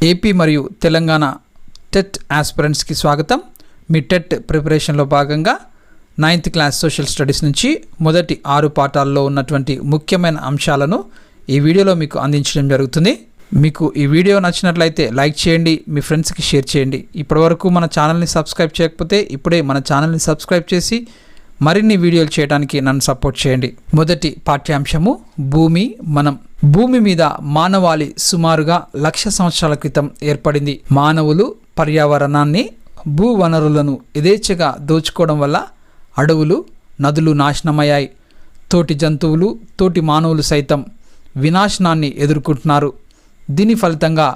AP మరియు Telangana TET ఆస్పిరెంట్స్కి స్వాగతం. మీ TET ప్రిపరేషన్లో భాగంగా 9th క్లాస్ సోషల్ స్టడీస్ నుంచి మొదటి 6 పాఠాల్లో ఉన్నటువంటి ముఖ్యమైన అంశాలను ఈ వీడియోలో మీకు అందించడం జరుగుతుంది. మీకు ఈ వీడియో నచ్చినట్లయితే లైక్ చేయండి, మీ ఫ్రెండ్స్కి షేర్ చేయండి. ఇప్పటివరకు మన ఛానల్ని సబ్స్క్రైబ్ చేయకపోతే ఇప్పుడే మన ఛానల్ని సబ్స్క్రైబ్ చేసి మరిన్ని వీడియోలు చేయడానికి నన్ను సపోర్ట్ చేయండి. మొదటి పాఠ్యాంశము భూమి మనం. భూమి మీద మానవాళి సుమారుగా 1,00,000 సంవత్సరాల క్రితం ఏర్పడింది. మానవులు పర్యావరణాన్ని, భూవనరులను యథేచ్ఛగా దోచుకోవడం వల్ల అడవులు, నదులు నాశనమయ్యాయి. తోటి జంతువులు, తోటి మానవులు సైతం వినాశనాన్ని ఎదుర్కొంటున్నారు. దీని ఫలితంగా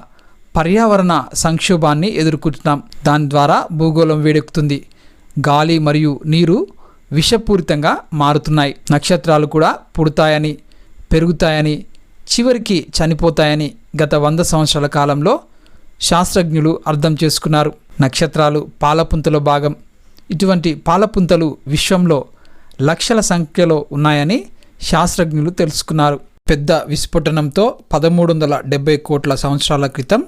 పర్యావరణ సంక్షోభాన్ని ఎదుర్కొంటున్నాం. దాని ద్వారా భూగోళం వేడెక్కుతుంది. గాలి మరియు నీరు విషపూరితంగా మారుతున్నాయి. నక్షత్రాలు కూడా పుడతాయని, పెరుగుతాయని, చివరికి చనిపోతాయని గత 100 సంవత్సరాల కాలంలో శాస్త్రజ్ఞులు అర్థం చేసుకున్నారు. నక్షత్రాలు పాలపుంతలో భాగం. ఇటువంటి పాలపుంతలు విశ్వంలో లక్షల సంఖ్యలో ఉన్నాయని శాస్త్రజ్ఞులు తెలుసుకున్నారు. పెద్ద విస్ఫోటనంతో 1370 కోట్ల సంవత్సరాల క్రితం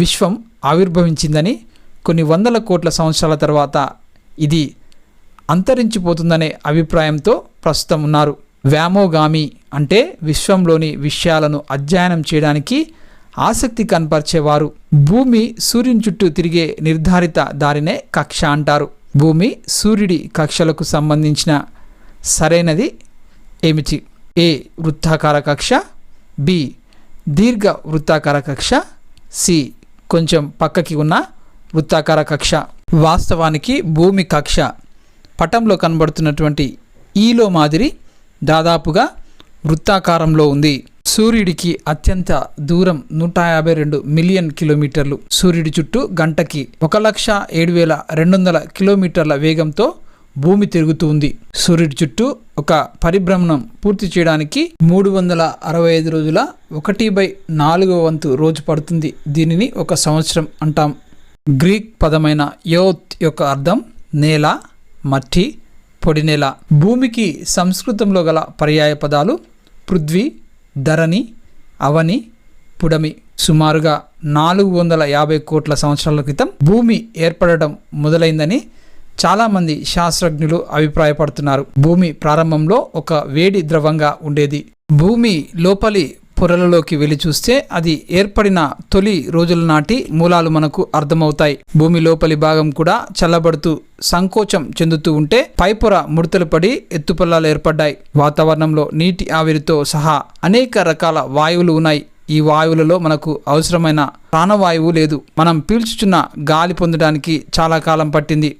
విశ్వం ఆవిర్భవించిందని, కొన్ని వందల కోట్ల సంవత్సరాల తర్వాత ఇది అంతరించిపోతుందనే అభిప్రాయంతో ప్రస్తుతం ఉన్నారు. వ్యామోగామి అంటే విశ్వంలోని విషయాలను అధ్యయనం చేయడానికి ఆసక్తి కనపరిచేవారు. భూమి సూర్యుని చుట్టూ తిరిగే నిర్ధారిత దారినే కక్ష అంటారు. భూమి సూర్యుడి కక్షలకు సంబంధించిన సరైనది ఏమిటి? ఏ వృత్తాకార కక్ష, బి దీర్ఘ వృత్తాకార కక్ష, సి కొంచెం పక్కకి ఉన్న వృత్తాకార కక్ష. వాస్తవానికి భూమి కక్ష పటంలో కనబడుతున్నటువంటి ఈలో మాదిరి దాదాపుగా వృత్తాకారంలో ఉంది. సూర్యుడికి అత్యంత దూరం 152 మిలియన్ కిలోమీటర్లు. సూర్యుడి చుట్టూ గంటకి 1,07,200 కిలోమీటర్ల వేగంతో భూమి తిరుగుతుంది. సూర్యుడి చుట్టూ ఒక పరిభ్రమణం పూర్తి చేయడానికి 365 రోజుల 1/4 వంతు రోజు పడుతుంది. దీనిని ఒక సంవత్సరం అంటాం. గ్రీక్ పదమైన యోత్ యొక్క అర్థం నేల, మట్టి, పొడి నేల. భూమికి సంస్కృతంలో గల పర్యాయ పదాలు పృథ్వీ, ధరణి, అవని, పుడమి. సుమారుగా 450 కోట్ల సంవత్సరాల క్రితం భూమి ఏర్పడడం మొదలైందని చాలామంది శాస్త్రజ్ఞులు అభిప్రాయపడుతున్నారు. భూమి ప్రారంభంలో ఒక వేడి ద్రవంగా ఉండేది. భూమి లోపలి పొరలలోకి వెళ్ళి చూస్తే అది ఏర్పడిన తొలి రోజుల నాటి మూలాలు మనకు అర్థమవుతాయి. భూమి లోపలి భాగం కూడా చల్లబడుతూ సంకోచం చెందుతూ ఉంటే పైపొర ముడతలు పడి ఎత్తుపల్లాలు ఏర్పడ్డాయి. వాతావరణంలో నీటి ఆవిరితో సహా అనేక రకాల వాయువులు ఉన్నాయి. ఈ వాయువులలో మనకు అవసరమైన ప్రాణవాయువు లేదు. మనం పీల్చుచున్న గాలి పొందడానికి చాలా కాలం పట్టింది.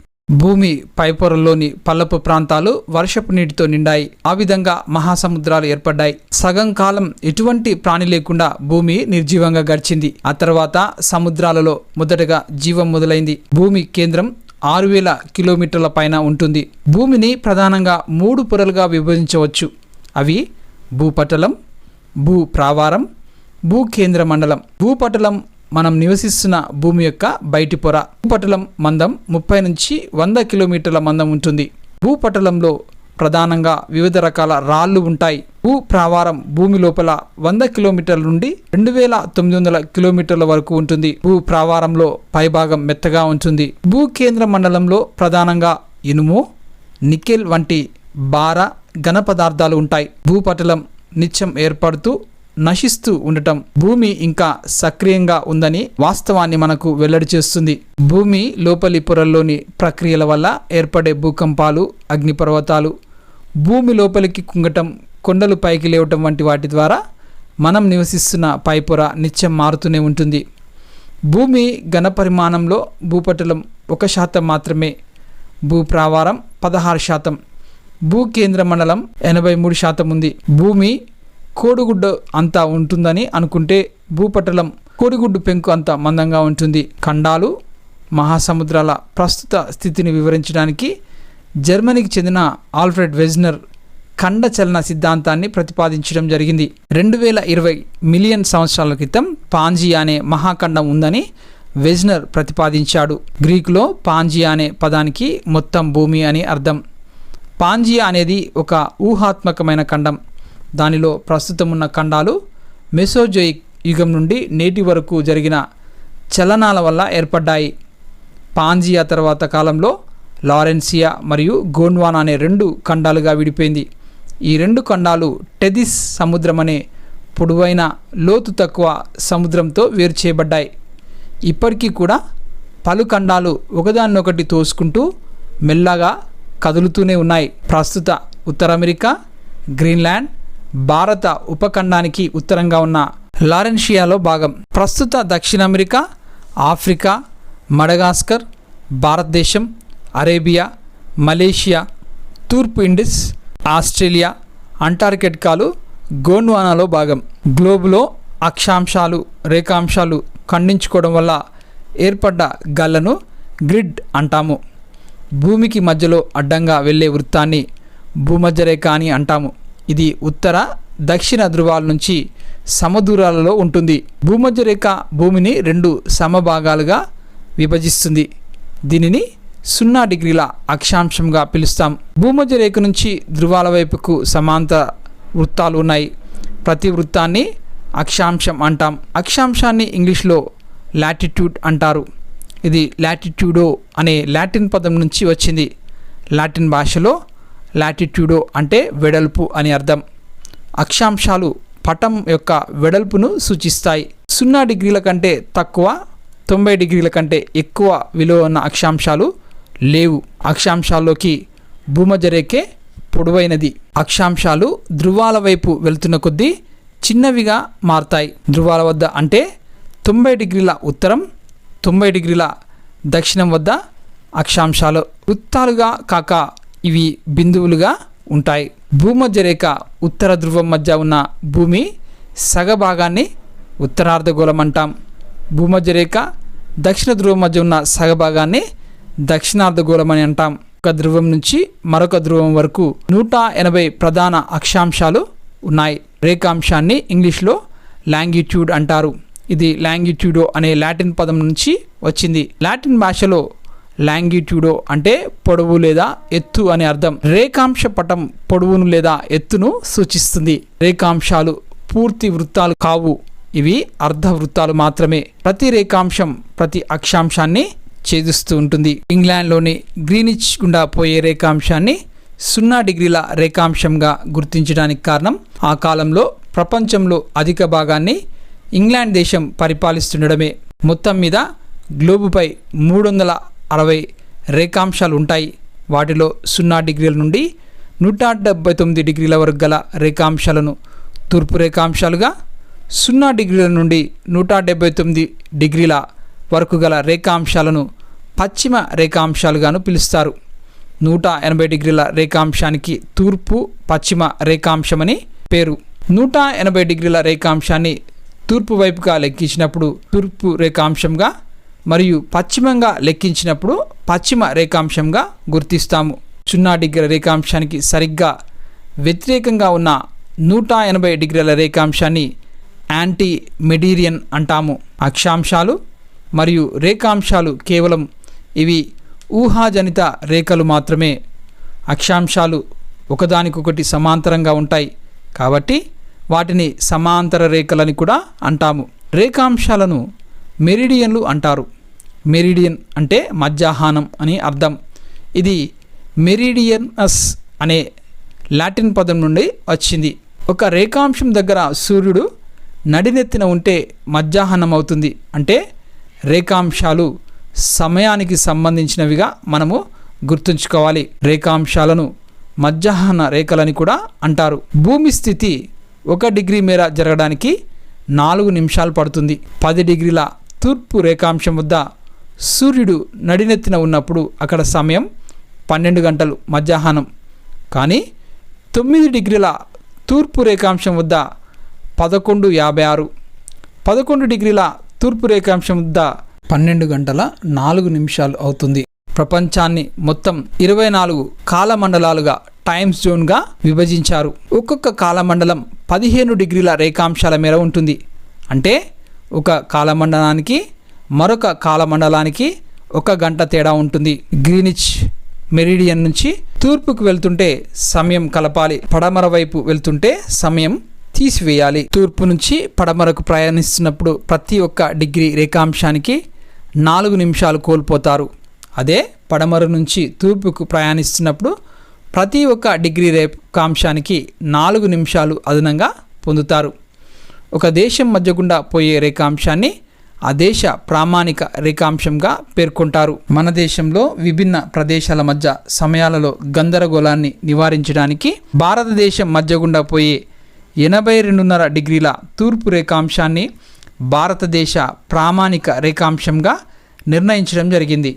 భూమి పైపొరల్లోని పల్లపు ప్రాంతాలు వర్షపు నీటితో నిండాయి. ఆ విధంగా మహాసముద్రాలు ఏర్పడ్డాయి. సగం కాలం ఎటువంటి ప్రాణి లేకుండా భూమి నిర్జీవంగా గడిచింది. ఆ తర్వాత సముద్రాలలో మొదటగా జీవం మొదలైంది. భూమి కేంద్రం 6,000 కిలోమీటర్ల పైన ఉంటుంది. భూమిని ప్రధానంగా 3 పొరలుగా విభజించవచ్చు. అవి భూపటలం, భూప్రావారం, భూకేంద్ర మండలం. భూపటలం మనం నివసిస్తున్న భూమి యొక్క బయటి పొర. భూపటలం మందం 30 నుంచి 100 కిలోమీటర్ల మందం ఉంటుంది. భూపటలంలో ప్రధానంగా వివిధ రకాల రాళ్ళు ఉంటాయి. భూప్రావారం భూమి లోపల 100 కిలోమీటర్ల నుండి 2,900 కిలోమీటర్ల వరకు ఉంటుంది. భూప్రావారంలో పైభాగం మెత్తగా ఉంటుంది. భూకేంద్ర మండలంలో ప్రధానంగా ఇనుము, నికెల్ వంటి భార ఘన పదార్థాలు ఉంటాయి. భూపటలం నిత్యం ఏర్పడుతూ నశిస్తూ ఉండటం భూమి ఇంకా సక్రియంగా ఉందని వాస్తవాన్ని మనకు వెల్లడి చేస్తుంది. భూమి లోపలి పొరల్లోని ప్రక్రియల వల్ల ఏర్పడే భూకంపాలు, అగ్నిపర్వతాలు, భూమి లోపలికి కుంగటం, కొండలు పైకి లేవటం వంటి వాటి ద్వారా మనం నివసిస్తున్న పైపొర నిత్యం మారుతూనే ఉంటుంది. భూమి ఘన పరిమాణంలో భూపటలం 1% మాత్రమే. భూప్రావారం 16%. భూకేంద్ర మండలం 83% ఉంది. భూమి కోడిగుడ్డు అంతా ఉంటుందని అనుకుంటే భూపటలం కోడిగుడ్డు పెంకు అంత మందంగా ఉంటుంది. ఖండాలు, మహాసముద్రాల ప్రస్తుత స్థితిని వివరించడానికి జర్మనీకి చెందిన ఆల్ఫ్రెడ్ వెజ్నర్ ఖండ చలన సిద్ధాంతాన్ని ప్రతిపాదించడం జరిగింది. 2020 మిలియన్ సంవత్సరాల క్రితం పాంజియా అనే మహాఖండం ఉందని వెజ్నర్ ప్రతిపాదించాడు. గ్రీకులో పాంజియా అనే పదానికి మొత్తం భూమి అని అర్థం. పాంజియా అనేది ఒక ఊహాత్మకమైన ఖండం. దానిలో ప్రస్తుతం ఉన్న ఖండాలు మెసోజోయిక్ యుగం నుండి నేటి వరకు జరిగిన చలనాల వల్ల ఏర్పడ్డాయి. పాంజియా తర్వాత కాలంలో లారెన్సియా మరియు గోండ్వానా అనే 2 ఖండాలుగా విడిపోయింది. ఈ 2 ఖండాలు టెథిస్ సముద్రం అనే పొడవైన లోతు తక్కువ సముద్రంతో వేరు చేయబడ్డాయి. ఇప్పటికీ కూడా పలు ఖండాలు ఒకదాన్నొకటి తోసుకుంటూ మెల్లగా కదులుతూనే ఉన్నాయి. ప్రస్తుత ఉత్తర అమెరికా, గ్రీన్లాండ్ భారత ఉపఖండానికి ఉత్తరంగా ఉన్న లారెన్షియాలో భాగం. ప్రస్తుత దక్షిణ అమెరికా, ఆఫ్రికా, మడగాస్కర్, భారతదేశం, అరేబియా, మలేషియా, తూర్పు ఇండిస్, ఆస్ట్రేలియా, అంటార్కిటికాలు గోండ్వానాలో భాగం. గ్లోబులో అక్షాంశాలు రేఖాంశాలు ఖండించుకోవడం వల్ల ఏర్పడ్డ గల్లను గ్రిడ్ అంటాము. భూమికి మధ్యలో అడ్డంగా వెళ్ళే వృత్తాన్ని భూమధ్యరేఖ అని అంటాము. ఇది ఉత్తర దక్షిణ ధృవాల నుంచి సమదూరాలలో ఉంటుంది. భూమధ్యరేఖ భూమిని 2 సమభాగాలుగా విభజిస్తుంది. దీనిని 0 డిగ్రీల అక్షాంశంగా పిలుస్తాం. భూమధ్యరేఖ నుంచి ధృవాల వైపుకు సమాంతర వృత్తాలు ఉన్నాయి. ప్రతి వృత్తాన్ని అక్షాంశం అంటాం. అక్షాంశాన్ని ఇంగ్లీష్లో లాటిట్యూడ్ అంటారు. ఇది లాటిట్యూడో అనే లాటిన్ పదం నుంచి వచ్చింది. లాటిన్ భాషలో లాటిట్యూడో అంటే వెడల్పు అని అర్థం. అక్షాంశాలు పటం యొక్క వెడల్పును సూచిస్తాయి. 0 డిగ్రీల కంటే తక్కువ, 90 డిగ్రీల కంటే ఎక్కువ విలువ ఉన్న అక్షాంశాలు లేవు. అక్షాంశాల్లోకి భూమధ్యరేఖే పొడవైనది. అక్షాంశాలు ధృవాల వైపు వెళ్తున్న కొద్దీ చిన్నవిగా మారతాయి. ధృవాల వద్ద అంటే 90 డిగ్రీల ఉత్తరం, 90 డిగ్రీల దక్షిణం వద్ద అక్షాంశాలు వృత్తాలుగా కాక ఇవి బిందువులుగా ఉంటాయి. భూమధ్యరేఖ ఉత్తర ధ్రువం మధ్య ఉన్న భూమి సగభాగాన్ని ఉత్తరార్ధగోళం అంటాం. భూమధ్యరేఖ దక్షిణ ధ్రువం మధ్య ఉన్న సగభాగాన్ని దక్షిణార్ధగోళం అని అంటాం. ఒక ధ్రువం నుంచి మరొక ధ్రువం వరకు 180 ప్రధాన అక్షాంశాలు ఉన్నాయి. రేఖాంశాన్ని ఇంగ్లీష్లో లాంగిట్యూడ్ అంటారు. ఇది లాంగిట్యూడో అనే లాటిన్ పదం నుంచి వచ్చింది. లాటిన్ భాషలో లాంగిట్యూడో అంటే పొడవు లేదా ఎత్తు అని అర్థం. రేఖాంశ పటం పొడవును లేదా ఎత్తును సూచిస్తుంది. రేఖాంశాలు పూర్తి వృత్తాలు కావు, ఇవి అర్ధ వృత్తాలు మాత్రమే. ప్రతి రేఖాంశం ప్రతి అక్షాంశాన్ని ఛేదిస్తూ ఉంటుంది. ఇంగ్లాండ్లోని గ్రీనిచ్ గుండా పోయే రేఖాంశాన్ని 0 డిగ్రీల రేఖాంశంగా గుర్తించడానికి కారణం ఆ కాలంలో ప్రపంచంలో అధిక భాగాన్ని ఇంగ్లాండ్ దేశం పరిపాలిస్తుండడమే. మొత్తం మీద గ్లోబుపై 360 రేఖాంశాలు ఉంటాయి. వాటిలో 0 డిగ్రీల నుండి 179 డిగ్రీల వరకు గల రేఖాంశాలను తూర్పు రేఖాంశాలుగా, 0 డిగ్రీల నుండి 179 డిగ్రీల వరకు గల రేఖాంశాలను పశ్చిమ రేఖాంశాలుగాను పిలుస్తారు. 180 డిగ్రీల రేఖాంశానికి తూర్పు పశ్చిమ రేఖాంశమని పేరు. 180 డిగ్రీల రేఖాంశాన్ని తూర్పు వైపుగా లెక్కించినప్పుడు తూర్పు రేఖాంశంగా మరియు పశ్చిమంగా లెక్కించినప్పుడు పశ్చిమ రేఖాంశంగా గుర్తిస్తాము. 0 డిగ్రీల రేఖాంశానికి సరిగ్గా వ్యతిరేకంగా ఉన్న 180 డిగ్రీల రేఖాంశాన్ని యాంటీ మెడీరియన్ అంటాము. అక్షాంశాలు మరియు రేఖాంశాలు కేవలం ఇవి ఊహాజనిత రేఖలు మాత్రమే. అక్షాంశాలు ఒకదానికొకటి సమాంతరంగా ఉంటాయి కాబట్టి వాటిని సమాంతర రేఖలని కూడా అంటాము. రేఖాంశాలను మెరిడియన్లు అంటారు. మెరిడియన్ అంటే మధ్యాహ్నం అని అర్థం. ఇది మెరిడియనస్ అనే లాటిన్ పదం నుండి వచ్చింది. ఒక రేఖాంశం దగ్గర సూర్యుడు నడినెత్తిన ఉంటే మధ్యాహ్నం అవుతుంది. అంటే రేఖాంశాలు సమయానికి సంబంధించినవిగా మనము గుర్తుంచుకోవాలి. రేఖాంశాలను మధ్యాహ్న రేఖలని కూడా అంటారు. భూమి స్థితి 1 డిగ్రీ మేర జరగడానికి 4 నిమిషాలు పడుతుంది. 10 డిగ్రీల తూర్పు రేఖాంశం వద్ద సూర్యుడు నడినెత్తిన ఉన్నప్పుడు అక్కడ సమయం 12 గంటలు మధ్యాహ్నం. కానీ 9 డిగ్రీల తూర్పు రేఖాంశం వద్ద 11:56, 11 డిగ్రీల తూర్పు రేఖాంశం వద్ద 12 గంటల 4 నిమిషాలు అవుతుంది. ప్రపంచాన్ని మొత్తం 24 కాలమండలాలుగా టైమ్స్ జోన్గా విభజించారు. ఒక్కొక్క కాలమండలం 15 డిగ్రీల రేఖాంశాల మేర ఉంటుంది. అంటే ఒక కాలమండలానికి మరొక కాలమండలానికి 1 గంట తేడా ఉంటుంది. గ్రీనిచ్ మెరిడియన్ నుంచి తూర్పుకు వెళ్తుంటే సమయం కలపాలి, పడమర వైపు వెళ్తుంటే సమయం తీసివేయాలి. తూర్పు నుంచి పడమరకు ప్రయాణిస్తున్నప్పుడు ప్రతి ఒక్క డిగ్రీ రేఖాంశానికి 4 నిమిషాలు కోల్పోతారు. అదే పడమర నుంచి తూర్పుకు ప్రయాణిస్తున్నప్పుడు ప్రతి ఒక్క డిగ్రీ రేఖాంశానికి 4 నిమిషాలు అదనంగా పొందుతారు. ఒక దేశం మధ్య గుండా పోయే రేఖాంశాన్ని ఆ దేశ ప్రామాణిక రేఖాంశంగా పేర్కొంటారు. మన దేశంలో విభిన్న ప్రదేశాల మధ్య సమయాలలో గందరగోళాన్ని నివారించడానికి భారతదేశం మధ్య గుండా పోయే 82.5 డిగ్రీల తూర్పు రేఖాంశాన్ని భారతదేశ ప్రామాణిక రేఖాంశంగా నిర్ణయించడం జరిగింది.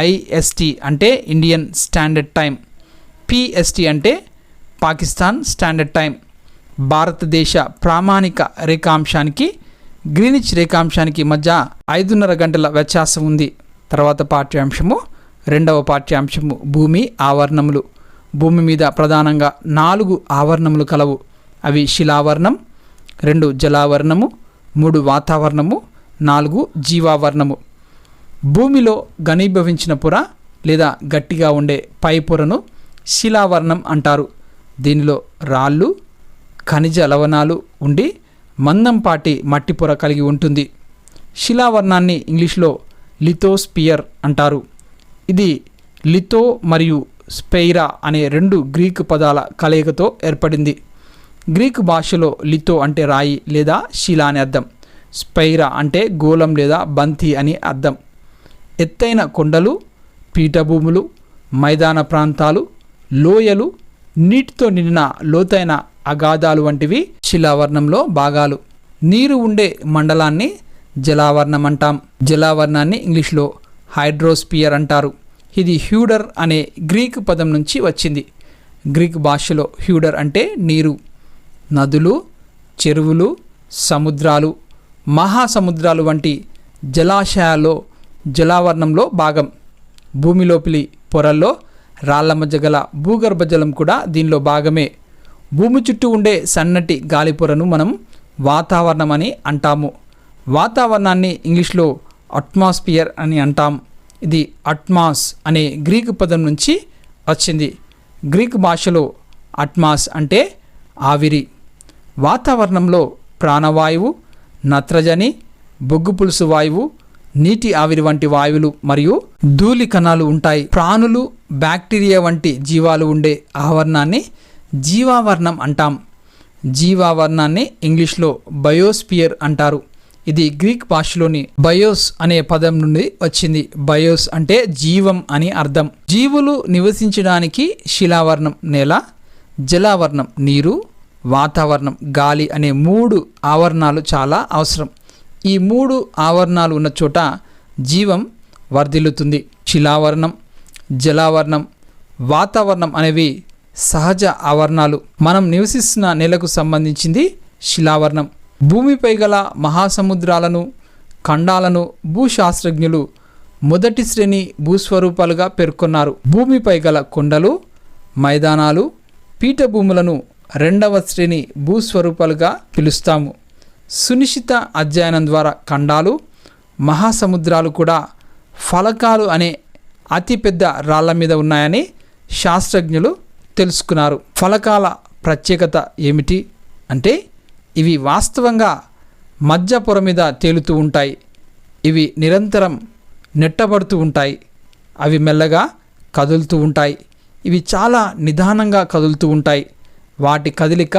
ఐఎస్టీ అంటే ఇండియన్ స్టాండర్డ్ టైం, పిఎస్టీ అంటే పాకిస్తాన్ స్టాండర్డ్ టైం. భారతదేశ ప్రామాణిక రేఖాంశానికి గ్రీనిచ్ రేఖాంశానికి మధ్య 5.5 గంటల వ్యత్యాసం ఉంది. తర్వాత పాఠ్యాంశము, రెండవ పాఠ్యాంశము భూమి ఆవరణములు. భూమి మీద ప్రధానంగా 4 ఆవరణములు కలవు. అవి శిలావరణం, 2 జలావరణము, 3 వాతావరణము, 4 జీవావరణము. భూమిలో ఘనీభవించిన పొర లేదా గట్టిగా ఉండే పై పొరను శిలావరణం అంటారు. దీనిలో రాళ్ళు, ఖనిజ లవణాలు ఉండి మందంపాటి మట్టి పొర కలిగి ఉంటుంది. శిలావరణాన్ని ఇంగ్లీష్లో లిథోస్పియర్ అంటారు. ఇది లిథో మరియు స్పెయిరా అనే 2 గ్రీకు పదాల కలయికతో ఏర్పడింది. గ్రీకు భాషలో లిథో అంటే రాయి లేదా శిల అని అర్థం. స్పెయిరా అంటే గోళం లేదా బంతి అని అర్థం. ఎత్తైన కొండలు, పీఠభూములు, మైదాన ప్రాంతాలు, లోయలు, నీటితో నిండిన లోతైన అగాధాలు వంటివి శిలావరణంలో భాగాలు. నీరు ఉండే మండలాన్ని జలావరణం అంటాం. జలావరణాన్ని ఇంగ్లీష్లో హైడ్రోస్పియర్ అంటారు. ఇది హ్యూడర్ అనే గ్రీకు పదం నుంచి వచ్చింది. గ్రీకు భాషలో హ్యూడర్ అంటే నీరు. నదులు, చెరువులు, సముద్రాలు, మహాసముద్రాలు వంటి జలాశయాల్లో జలావరణంలో భాగం. భూమిలోపలి పొరల్లో రాళ్ల మధ్య గల భూగర్భ జలం కూడా దీనిలో భాగమే. భూమి చుట్టూ ఉండే సన్నటి గాలి పొరను మనం వాతావరణం అని అంటాము. వాతావరణాన్ని ఇంగ్లీష్లో అట్మాస్ఫియర్ అని అంటాం. ఇది అట్మాస్ అనే గ్రీకు పదం నుంచి వచ్చింది. గ్రీకు భాషలో అట్మాస్ అంటే ఆవిరి. వాతావరణంలో ప్రాణవాయువు, నత్రజని, బొగ్గు పులుసు వాయువు, నీటి ఆవిరి వంటి వాయువులు మరియు ధూళి కణాలు ఉంటాయి. ప్రాణులు, బ్యాక్టీరియా వంటి జీవాలు ఉండే ఆవరణాన్ని జీవావరణం అంటాం. జీవావరణాన్ని ఇంగ్లీష్లో బయోస్పియర్ అంటారు. ఇది గ్రీక్ భాషలోని బయోస్ అనే పదం నుండి వచ్చింది. బయోస్ అంటే జీవం అని అర్థం. జీవులు నివసించడానికి శిలావరణం నేల, జలావరణం నీరు, వాతావరణం గాలి అనే 3 ఆవరణాలు చాలా అవసరం. ఈ 3 ఆవరణాలు ఉన్న చోట జీవం వర్ధిల్లుతుంది. శిలావరణం, జలావరణం, వాతావరణం అనేవి సహజ ఆవరణాలు. మనం నివసిస్తున్న నేలకు సంబంధించింది శిలావరణం. భూమిపై గల మహాసముద్రాలను, ఖండాలను భూశాస్త్రజ్ఞులు మొదటి శ్రేణి భూస్వరూపాలుగా పేర్కొన్నారు. భూమిపై గల కొండలు, మైదానాలు, పీఠభూములను 2వ శ్రేణి భూస్వరూపాలుగా పిలుస్తాము. సునిశ్చిత అధ్యయనం ద్వారా ఖండాలు, మహాసముద్రాలు కూడా ఫలకాలు అనే అతిపెద్ద రాళ్ల మీద ఉన్నాయని శాస్త్రజ్ఞులు తెలుసుకున్నారు. ఫలకాల ప్రత్యేకత ఏమిటి అంటే ఇవి వాస్తవంగా మధ్య పొర మీద తేలుతూ ఉంటాయి. ఇవి నిరంతరం నెట్టబడుతూ ఉంటాయి. అవి మెల్లగా కదులుతూ ఉంటాయి. ఇవి చాలా నిదానంగా కదులుతూ ఉంటాయి. వాటి కదలిక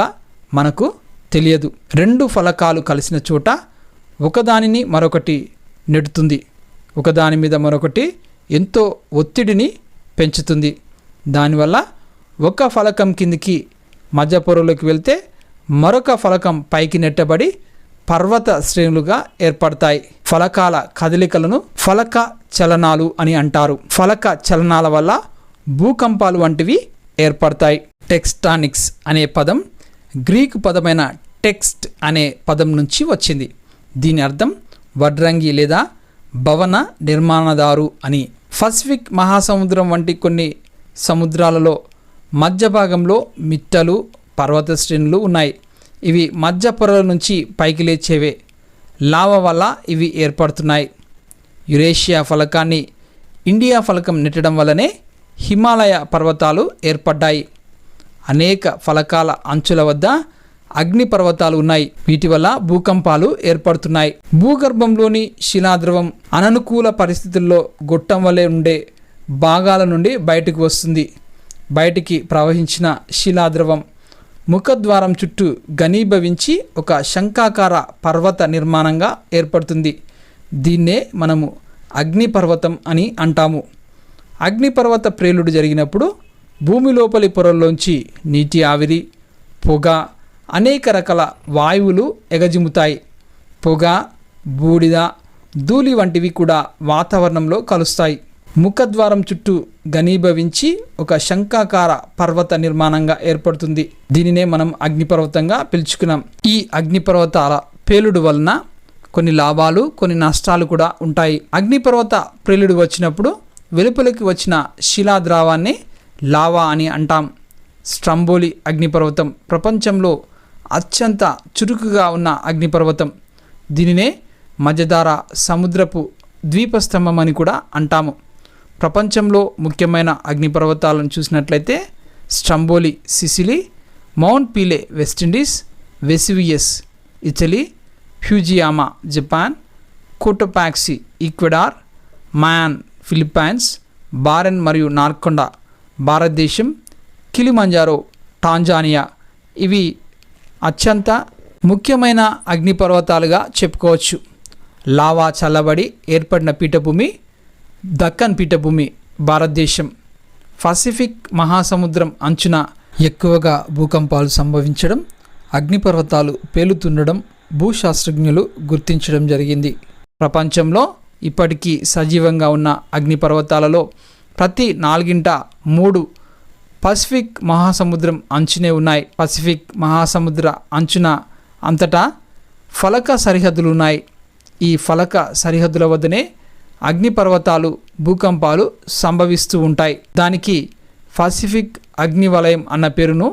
మనకు తెలియదు. 2 ఫలకాలు కలిసిన చోట ఒకదానిని మరొకటి నెడుతుంది. ఒకదాని మీద మరొకటి ఎంతో ఒత్తిడిని పెంచుతుంది. దానివల్ల ఒక ఫలకం కిందికి మధ్య పొరలోకి వెళ్తే మరొక ఫలకం పైకి నెట్టబడి పర్వత శ్రేణులుగా ఏర్పడతాయి. ఫలకాల కదలికలను ఫలక చలనాలు అని అంటారు. ఫలక చలనాల వల్ల భూకంపాలు వంటివి ఏర్పడతాయి. టెక్స్టానిక్స్ అనే పదం గ్రీకు పదమైన టెక్స్ట్ అనే పదం నుంచి వచ్చింది. దీని అర్థం వడ్రంగి లేదా భవన నిర్మాణదారు అని. పసిఫిక్ మహాసముద్రం వంటి కొన్ని సముద్రాలలో మధ్య భాగంలో మిట్టలు, పర్వత శ్రేణులు ఉన్నాయి. ఇవి మధ్య పొరల నుంచి పైకి లేచేవే. లావా వల్ల ఇవి ఏర్పడుతున్నాయి. యురేషియా ఫలకాన్ని ఇండియా ఫలకం నెట్టడం వల్లనే హిమాలయ పర్వతాలు ఏర్పడ్డాయి. అనేక ఫలకాల అంచుల వద్ద అగ్నిపర్వతాలు ఉన్నాయి. వీటి వల్ల భూకంపాలు ఏర్పడుతున్నాయి. భూగర్భంలోని శిలాద్రవం అననుకూల పరిస్థితుల్లో గొట్టం వలె ఉండే భాగాల నుండి బయటకు వస్తుంది. బయటికి ప్రవహించిన శిలాద్రవం ముఖద్వారం చుట్టూ ఘనీభవించి ఒక శంఖాకార పర్వత నిర్మాణంగా ఏర్పడుతుంది. దీన్నే మనము అగ్నిపర్వతం అని అంటాము. అగ్నిపర్వత ప్రేలుడు జరిగినప్పుడు భూమి లోపలి పొరల్లోంచి నీటి ఆవిరి, పొగ, అనేక రకాల వాయువులు ఎగజిమ్ముతాయి. పొగ, బూడిద, ధూళి వంటివి కూడా వాతావరణంలో కలుస్తాయి. ముఖద్వారం చుట్టూ ఘనీభవించి ఒక శంఖాకార పర్వత నిర్మాణంగా ఏర్పడుతుంది. దీనినే మనం అగ్నిపర్వతంగా పిలుచుకున్నాం. ఈ అగ్నిపర్వతాల పేలుడు వలన కొన్ని లాభాలు, కొన్ని నష్టాలు కూడా ఉంటాయి. అగ్నిపర్వత పేలుడు వచ్చినప్పుడు వెలుపలికి వచ్చిన శిలాద్రావాన్ని లావా అని అంటాం. స్ట్రంబోలి అగ్నిపర్వతం ప్రపంచంలో అత్యంత చురుకుగా ఉన్న అగ్నిపర్వతం. దీనినే మధ్యధార సముద్రపు ద్వీపస్తంభం అని కూడా అంటాము. ప్రపంచంలో ముఖ్యమైన అగ్నిపర్వతాలను చూసినట్లయితే Stromboli Sicily, Mount Pelee West Indies, Vesuvius Italy, Fujiyama Japan, Cotopaxi Ecuador, Mayon Philippines, Barren మరియు నార్కొండ భారతదేశం, కిలిమంజారో టాంజానియా ఇవి అత్యంత ముఖ్యమైన అగ్నిపర్వతాలుగా చెప్పుకోవచ్చు. లావా చల్లబడి ఏర్పడిన పీఠభూమి దక్కన్ పీఠభూమి భారతదేశం. పసిఫిక్ మహాసముద్రం అంచున ఎక్కువగా భూకంపాలు సంభవించడం, అగ్నిపర్వతాలు పేలుతుండడం భూశాస్త్రజ్ఞులు గుర్తించడం జరిగింది. ప్రపంచంలో ఇప్పటికీ సజీవంగా ఉన్న అగ్నిపర్వతాలలో ప్రతి 4 పసిఫిక్ మహాసముద్రం అంచునే ఉన్నాయి. పసిఫిక్ మహాసముద్ర అంచున అంతటా ఫలక సరిహద్దులు ఉన్నాయి. ఈ ఫలక సరిహద్దుల వద్దనే అగ్నిపర్వతాలు, భూకంపాలు సంభవిస్తూ ఉంటాయి. దానికి పసిఫిక్ అగ్నివలయం అన్న పేరును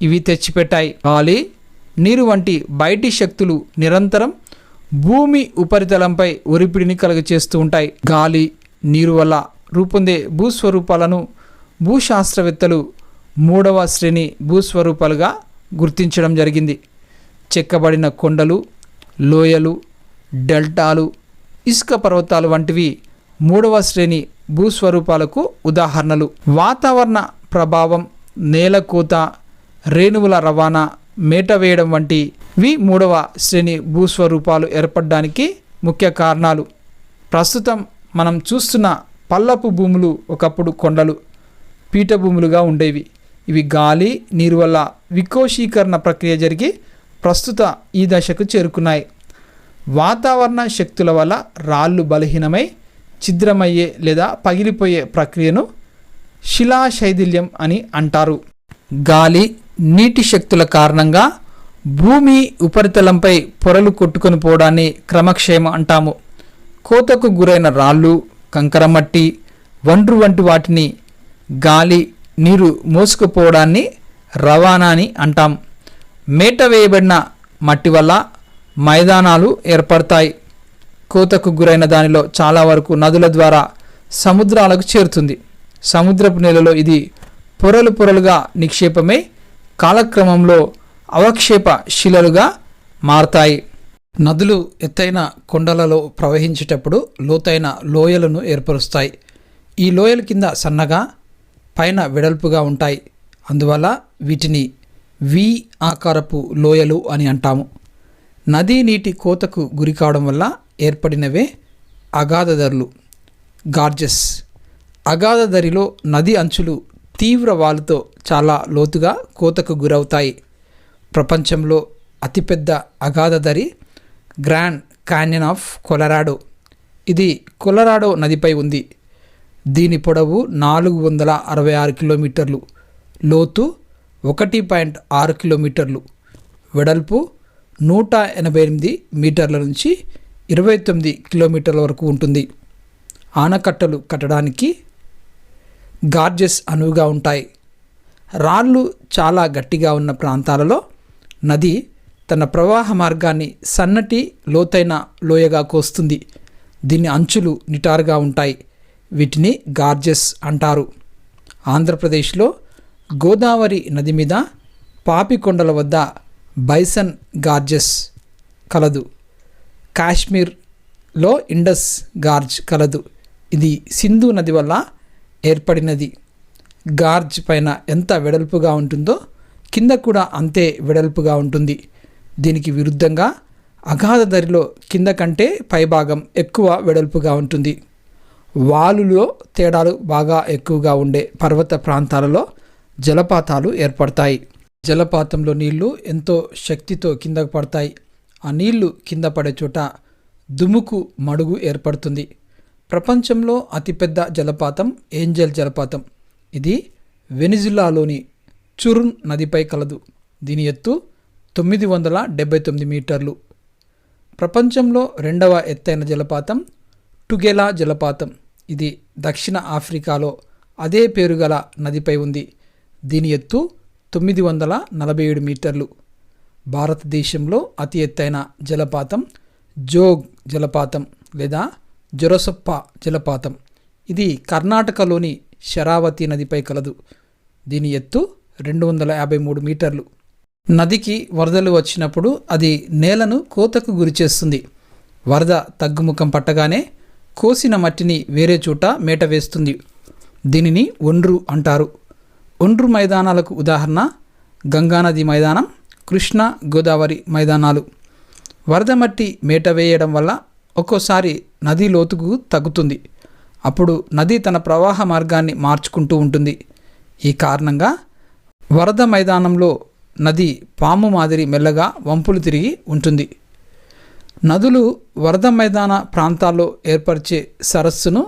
ఇవి తెచ్చిపెట్టాయి. గాలి, నీరు వంటి బయటి శక్తులు నిరంతరం భూమి ఉపరితలంపై ఒరిపిడిని కలుగచేస్తూ ఉంటాయి. గాలి, నీరు వల్ల రూపొందే భూస్వరూపాలను భూశాస్త్రవేత్తలు 3వ శ్రేణి భూస్వరూపాలుగా గుర్తించడం జరిగింది. చెక్కబడిన కొండలు, లోయలు, డెల్టాలు, ఇసుక పర్వతాలు వంటివి 3వ శ్రేణి భూస్వరూపాలకు ఉదాహరణలు. వాతావరణ ప్రభావం, నేలకోత, రేణువుల రవాణా, మేట వేయడం వంటివి 3వ శ్రేణి భూస్వరూపాలు ఏర్పడడానికి ముఖ్య కారణాలు. ప్రస్తుతం మనం చూస్తున్న పల్లపు భూములు ఒకప్పుడు కొండలు, పీఠభూములుగా ఉండేవి. ఇవి గాలి, నీరు వల్ల వికోశీకరణ ప్రక్రియ జరిగి ప్రస్తుత ఈ దశకు చేరుకున్నాయి. వాతావరణ శక్తుల వల్ల రాళ్ళు బలహీనమై ఛిద్రమయ్యే లేదా పగిలిపోయే ప్రక్రియను శిలాశైథిల్యం అని అంటారు. గాలి, నీటి శక్తుల కారణంగా భూమి ఉపరితలంపై పొరలు కొట్టుకొని పోవడాన్ని క్రమక్షేమం అంటాము. కోతకు గురైన రాళ్ళు, కంకరమట్టి, ఒండ్రు వంటి వాటిని గాలి, నీరు మోసుకుపోవడాన్ని రవాణా అని అంటాం. మేట వేయబడిన మట్టి వల్ల మైదానాలు ఏర్పడతాయి. కోతకు గురైన దానిలో చాలా వరకు నదుల ద్వారా సముద్రాలకు చేరుతుంది. సముద్రపు నేలలో ఇది పొరలు పొరలుగా నిక్షేపమై కాలక్రమంలో అవక్షేప శిలలుగా మారతాయి. నదులు ఎత్తైన కొండలలో ప్రవహించేటప్పుడు లోతైన లోయలను ఏర్పరుస్తాయి. ఈ లోయల కింద సన్నగా, పైన వెడల్పుగా ఉంటాయి. అందువల్ల వీటిని వి ఆకారపు లోయలు అని అంటాము. నదీ నీటి కోతకు గురి కావడం వల్ల ఏర్పడినవే అగాధదరులు, గార్జెస్. అగాధదరిలో నది అంచులు తీవ్ర వాలుతో చాలా లోతుగా కోతకు గురవుతాయి. ప్రపంచంలో అతిపెద్ద అగాధదరి గ్రాండ్ క్యాన్యన్ ఆఫ్ కొలరాడో. ఇది కొలరాడో నదిపై ఉంది. దీని పొడవు 466 కిలోమీటర్లు, లోతు 1.6 కిలోమీటర్లు, వెడల్పు 188 మీటర్ల నుంచి 29 కిలోమీటర్ల వరకు ఉంటుంది. ఆనకట్టలు కట్టడానికి గార్జెస్ అనువుగా ఉంటాయి. రాళ్ళు చాలా గట్టిగా ఉన్న ప్రాంతాలలో నది తన ప్రవాహ మార్గాన్ని సన్నటి లోతైన లోయగా కోస్తుంది. దీని అంచులు నిటారుగా ఉంటాయి. వీటిని గార్జెస్ అంటారు. ఆంధ్రప్రదేశ్లో గోదావరి నది మీద పాపికొండల వద్ద బైసన్ గార్జెస్ కలదు. కాశ్మీర్లో ఇండస్ గార్జ్ కలదు. ఇది సింధు నది వల్ల ఏర్పడినది. గార్జ్ పైన ఎంత వెడల్పుగా ఉంటుందో కింద కూడా అంతే వెడల్పుగా ఉంటుంది. దీనికి విరుద్ధంగా అగాధ దరిలో కింద కంటే పైభాగం ఎక్కువ వెడల్పుగా ఉంటుంది. వాలులో తేడాలు బాగా ఎక్కువగా ఉండే పర్వత ప్రాంతాలలో జలపాతాలు ఏర్పడతాయి. జలపాతంలో నీళ్లు ఎంతో శక్తితో కిందకు పడతాయి. ఆ నీళ్లు కింద పడే చోట దుముకు మడుగు ఏర్పడుతుంది. ప్రపంచంలో అతిపెద్ద జలపాతం ఏంజల్ జలపాతం. ఇది వెనిజులాలోని చురున్ నదిపై కలదు. దీని ఎత్తు 979 మీటర్లు. ప్రపంచంలో రెండవ ఎత్తైన జలపాతం టుగెలా జలపాతం. ఇది దక్షిణ ఆఫ్రికాలో అదే పేరు గల నదిపై ఉంది. దీని ఎత్తు 947 మీటర్లు. భారతదేశంలో అతి ఎత్తైన జలపాతం జోగ్ జలపాతం లేదా జొరసొప్ప జలపాతం. ఇది కర్ణాటకలోని శరావతి నదిపై కలదు. దీని ఎత్తు 253 మీటర్లు. నదికి వరదలు వచ్చినప్పుడు అది నేలను కోతకు గురిచేస్తుంది. వరద తగ్గుముఖం పట్టగానే కోసిన మట్టిని వేరే చోట మేట వేస్తుంది. దీనిని ఒండ్రు అంటారు. ఒండ్రు మైదానాలకు ఉదాహరణ గంగానది మైదానం, కృష్ణా గోదావరి మైదానాలు. వరద మట్టి మేట వేయడం వల్ల ఒక్కోసారి నది లోతుకు తగ్గుతుంది. అప్పుడు నది తన ప్రవాహ మార్గాన్ని మార్చుకుంటూ ఉంటుంది. ఈ కారణంగా వరద మైదానంలో నది పాము మాదిరి మెల్లగా వంపులు తిరిగి ఉంటుంది. నదులు వరద మైదాన ప్రాంతాల్లో ఏర్పరిచే సరస్సును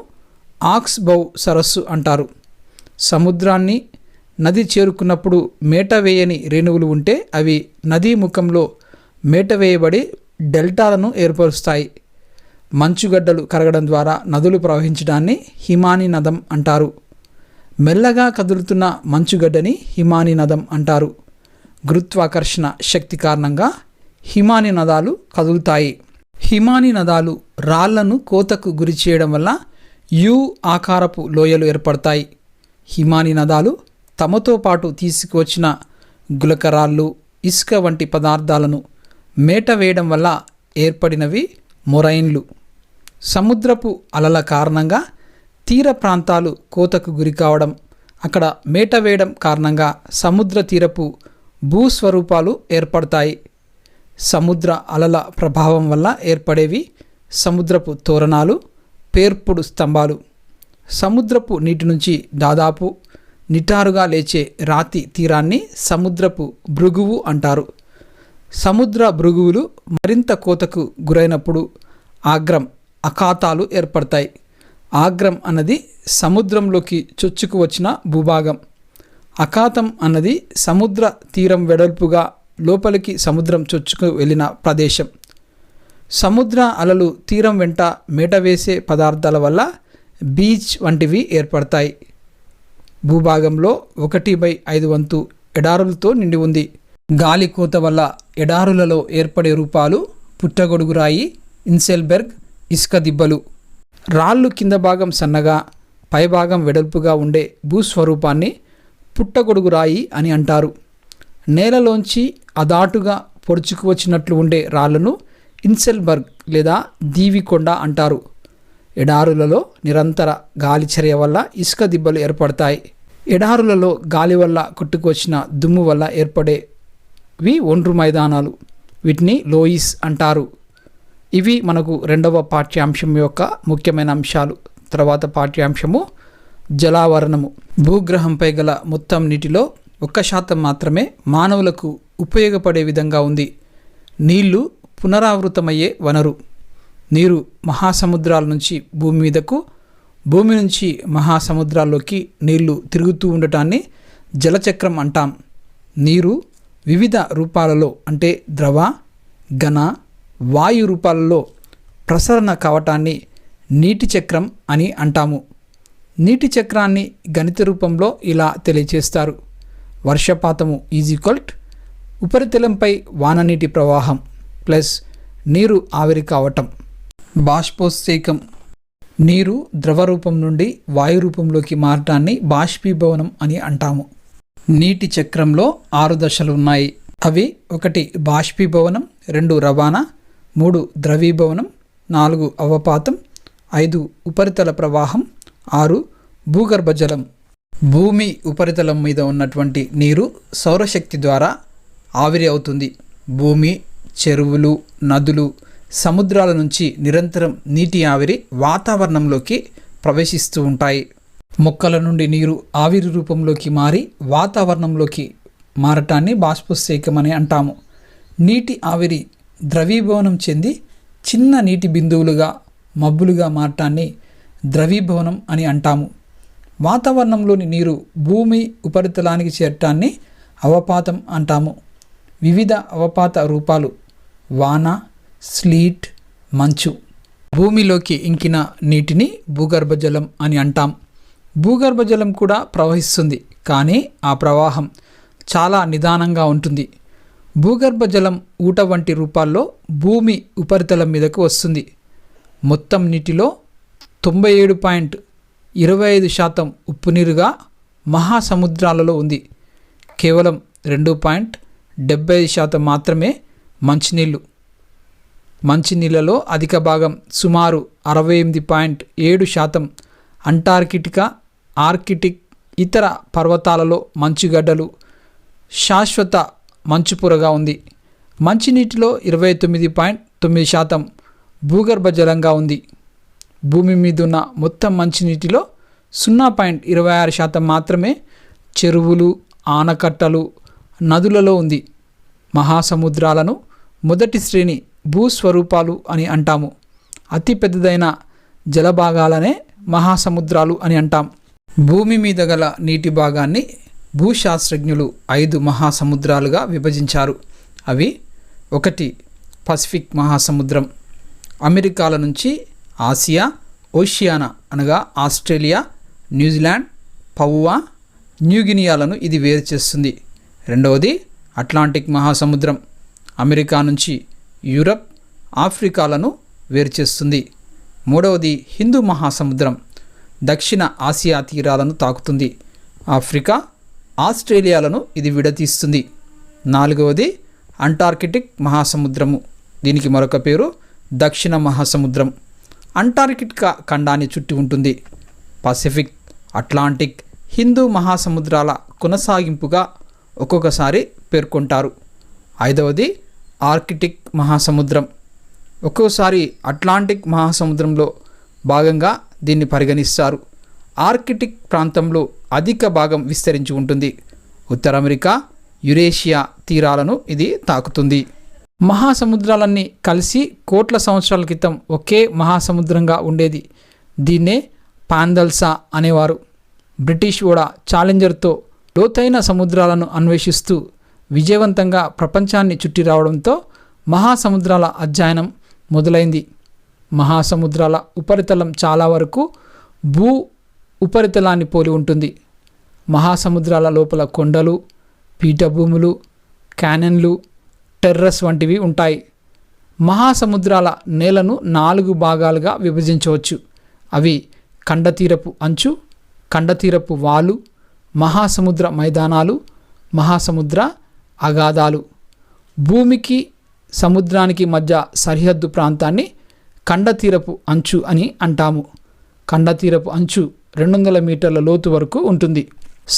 ఆక్స్బౌ సరస్సు అంటారు. సముద్రాన్ని నది చేరుకున్నప్పుడు మేట వేయని రేణువులు ఉంటే అవి నదీ ముఖంలో మేట వేయబడి డెల్టాలను ఏర్పరుస్తాయి. మంచుగడ్డలు కరగడం ద్వారా నదులు ప్రవహించడాన్ని హిమానీ నదం అంటారు. మెల్లగా కదులుతున్న మంచుగడ్డని హిమానీ నదం అంటారు. గురుత్వాకర్షణ శక్తి కారణంగా హిమానీ నదాలు కదులుతాయి. హిమానీ నదాలు రాళ్లను కోతకు గురి చేయడం వల్ల యు ఆకారపు లోయలు ఏర్పడతాయి. హిమానీ నదాలు తమతో పాటు తీసుకువచ్చిన గులకరాళ్ళు, ఇసుక వంటి పదార్థాలను మేట వేయడం వల్ల ఏర్పడినవి మొరైన్లు. సముద్రపు అలల కారణంగా తీర ప్రాంతాలు కోతకు గురి కావడం, అక్కడ మేట వేయడం కారణంగా సముద్ర తీరపు భూస్వరూపాలు ఏర్పడతాయి. సముద్ర అలల ప్రభావం వల్ల ఏర్పడేవి సముద్రపు తోరణాలు, పేర్పుడు స్తంభాలు. సముద్రపు నీటి నుంచి దాదాపు నిటారుగా లేచే రాతి తీరాన్ని సముద్రపు భృగువు అంటారు. సముద్ర భృగువులు మరింత కోతకు గురైనప్పుడు ఆగ్రం, అఖాతాలు ఏర్పడతాయి. ఆగ్రం అన్నది సముద్రంలోకి చొచ్చుకు వచ్చిన భూభాగం. అఖాతం అన్నది సముద్ర తీరం వెడల్పుగా లోపలికి సముద్రం చొచ్చుకు వెళ్ళిన ప్రదేశం. సముద్ర అలలు తీరం వెంట మేటవేసే పదార్థాల వల్ల బీచ్ వంటివి ఏర్పడతాయి. భూభాగంలో 1/5 వంతు ఎడారులతో నిండి ఉంది. గాలి కోత వల్ల ఎడారులలో ఏర్పడే రూపాలు పుట్టగొడుగురాయి, ఇన్సెల్బెర్గ్, ఇసుక దిబ్బలు. రాళ్ళు కింద భాగం సన్నగా, పైభాగం వెడల్పుగా ఉండే భూస్వరూపాన్ని పుట్టగొడుగురాయి అని అంటారు. నేలలోంచి అదాటుగా పొడుచుకు వచ్చినట్లు ఉండే రాళ్లను ఇన్సెల్బర్గ్ లేదా దీవికొండ అంటారు. ఎడారులలో నిరంతర గాలి చర్య వల్ల ఇసుక దిబ్బలు ఏర్పడతాయి. ఎడారులలో గాలి వల్ల కొట్టుకొచ్చిన దుమ్ము వల్ల ఏర్పడేవి ఒండ్రు మైదానాలు. వీటిని లోయిస్ అంటారు. ఇవి మనకు రెండవ పాఠ్యాంశం యొక్క ముఖ్యమైన అంశాలు. తర్వాత పాఠ్యాంశము జలావరణము. భూగ్రహంపై గల మొత్తం నీటిలో 1% మాత్రమే మానవులకు ఉపయోగపడే విధంగా ఉంది. నీళ్లు పునరావృతమయ్యే వనరు. నీరు మహాసముద్రాల నుంచి భూమి మీదకు, భూమి నుంచి మహాసముద్రాల్లోకి నీళ్లు తిరుగుతూ ఉండటాన్ని జలచక్రం అంటాం. నీరు వివిధ రూపాలలో అంటే ద్రవ, ఘన, వాయు రూపాలలో ప్రసరణ కావటాన్ని నీటి చక్రం అని అంటాము. నీటి చక్రాన్ని గణిత రూపంలో ఇలా తెలియచేస్తారు. వర్షపాతము ఈజ్ఈక్వల్ట్ ఉపరితలంపై వాననీటి ప్రవాహం ప్లస్ నీరు ఆవిరి కావటం. బాష్పోత్సేకం నీరు ద్రవ రూపం నుండి వాయు రూపంలోకి మారటాన్ని బాష్పీభవనం అని అంటాము. నీటి చక్రంలో 6 దశలు ఉన్నాయి. అవి 1 బాష్పీభవనం, 2 రవాణా, 3 ద్రవీభవనం, 4 అవపాతం, 5 ఉపరితల ప్రవాహం, 6 భూగర్భ జలం. భూమి ఉపరితలం మీద ఉన్నటువంటి నీరు సౌరశక్తి ద్వారా ఆవిరి అవుతుంది. భూమి, చెరువులు, నదులు, సముద్రాల నుంచి నిరంతరం నీటి ఆవిరి వాతావరణంలోకి ప్రవేశిస్తూ ఉంటాయి. మొక్కల నుండి నీరు ఆవిరి రూపంలోకి మారి వాతావరణంలోకి మారటాన్ని బాష్పోత్సేకం అని అంటాము. నీటి ఆవిరి ద్రవీభవనం చెంది చిన్న నీటి బిందువులుగా మబ్బులుగా మారటాన్ని ద్రవీభవనం అని అంటాము. వాతావరణంలోని నీరు భూమి ఉపరితలానికి చేరటాన్ని అవపాతం అంటాము. వివిధ అవపాత రూపాలు వాన, స్లీట్, మంచు. భూమిలోకి ఇంకిన నీటిని భూగర్భ జలం అని అంటాం. భూగర్భ జలం కూడా ప్రవహిస్తుంది, కానీ ఆ ప్రవాహం చాలా నిదానంగా ఉంటుంది. భూగర్భ జలం ఊట వంటి రూపాల్లో భూమి ఉపరితలం మీదకు వస్తుంది. మొత్తం నీటిలో 97.25% ఉప్పునీరుగా మహాసముద్రాలలో ఉంది. కేవలం 2.75% మాత్రమే మంచినీళ్ళు. మంచినీళ్ళలో అధిక భాగం సుమారు 68.7% అంటార్కిటికా, ఆర్కిటిక్, ఇతర పర్వతాలలో మంచుగడ్డలు, శాశ్వత మంచుపొరగా ఉంది. మంచినీటిలో 29.9% భూగర్భ జలంగా ఉంది. భూమి మీదున్న మొత్తం మంచినీటిలో 0.26% మాత్రమే చెరువులు, ఆనకట్టలు, నదులలో ఉంది. మహాసముద్రాలను మొదటి శ్రేణి భూస్వరూపాలు అని అంటాము. అతి పెద్దదైన జలభాగాలనే మహాసముద్రాలు అని అంటాం. భూమి మీద గల నీటి భాగాన్ని భూశాస్త్రజ్ఞులు 5 మహాసముద్రాలుగా విభజించారు. అవి: 1 పసిఫిక్ మహాసముద్రం, అమెరికాల నుంచి ఆసియా, ఓషియానా అనగా ఆస్ట్రేలియా, న్యూజిలాండ్, పవువా, న్యూగినియాలను ఇది వేరు చేస్తుంది. 2 అట్లాంటిక్ మహాసముద్రం, అమెరికా నుంచి యూరప్, ఆఫ్రికాలను వేరు చేస్తుంది. 3 హిందూ మహాసముద్రం, దక్షిణ ఆసియా తీరాలను తాకుతుంది. ఆఫ్రికా, ఆస్ట్రేలియాలను ఇది విడతీస్తుంది. 4 అంటార్కిటిక్ మహాసముద్రము, దీనికి మరొక పేరు దక్షిణ మహాసముద్రం. అంటార్కిటికా ఖండాన్ని చుట్టి ఉంటుంది. పసిఫిక్, అట్లాంటిక్, హిందూ మహాసముద్రాల కొనసాగింపుగా ఒక్కొక్కసారి పేర్కొంటారు. 5 ఆర్కిటిక్ మహాసముద్రం, ఒక్కోసారి అట్లాంటిక్ మహాసముద్రంలో భాగంగా దీన్ని పరిగణిస్తారు. ఆర్కిటిక్ ప్రాంతంలో అధిక భాగం విస్తరించి ఉంటుంది. ఉత్తర అమెరికా, యురేషియా తీరాలను ఇది తాకుతుంది. మహాసముద్రాలన్నీ కలిసి కోట్ల సంవత్సరాల క్రితం ఒకే మహాసముద్రంగా ఉండేది. దీన్నే పాందల్సా అనేవారు. బ్రిటిష్ ఓడ ఛాలెంజర్తో లోతైన సముద్రాలను అన్వేషిస్తూ విజయవంతంగా ప్రపంచాన్ని చుట్టి రావడంతో మహాసముద్రాల అధ్యయనం మొదలైంది. మహాసముద్రాల ఉపరితలం చాలా వరకు భూ ఉపరితలాన్ని పోలి ఉంటుంది. మహాసముద్రాల లోపల కొండలు, పీఠభూములు, క్యానన్లు, టెర్రస్ వంటివి ఉంటాయి. మహాసముద్రాల నేలను 4 భాగాలుగా విభజించవచ్చు. అవి ఖండతీరపు అంచు, ఖండతీరపు వాలు, మహాసముద్ర మైదానాలు, మహాసముద్ర అగాధాలు. భూమికి సముద్రానికి మధ్య సరిహద్దు ప్రాంతాన్ని ఖండతీరపు అంచు అని అంటాము. ఖండతీరపు అంచు 200 మీటర్ల లోతు వరకు ఉంటుంది.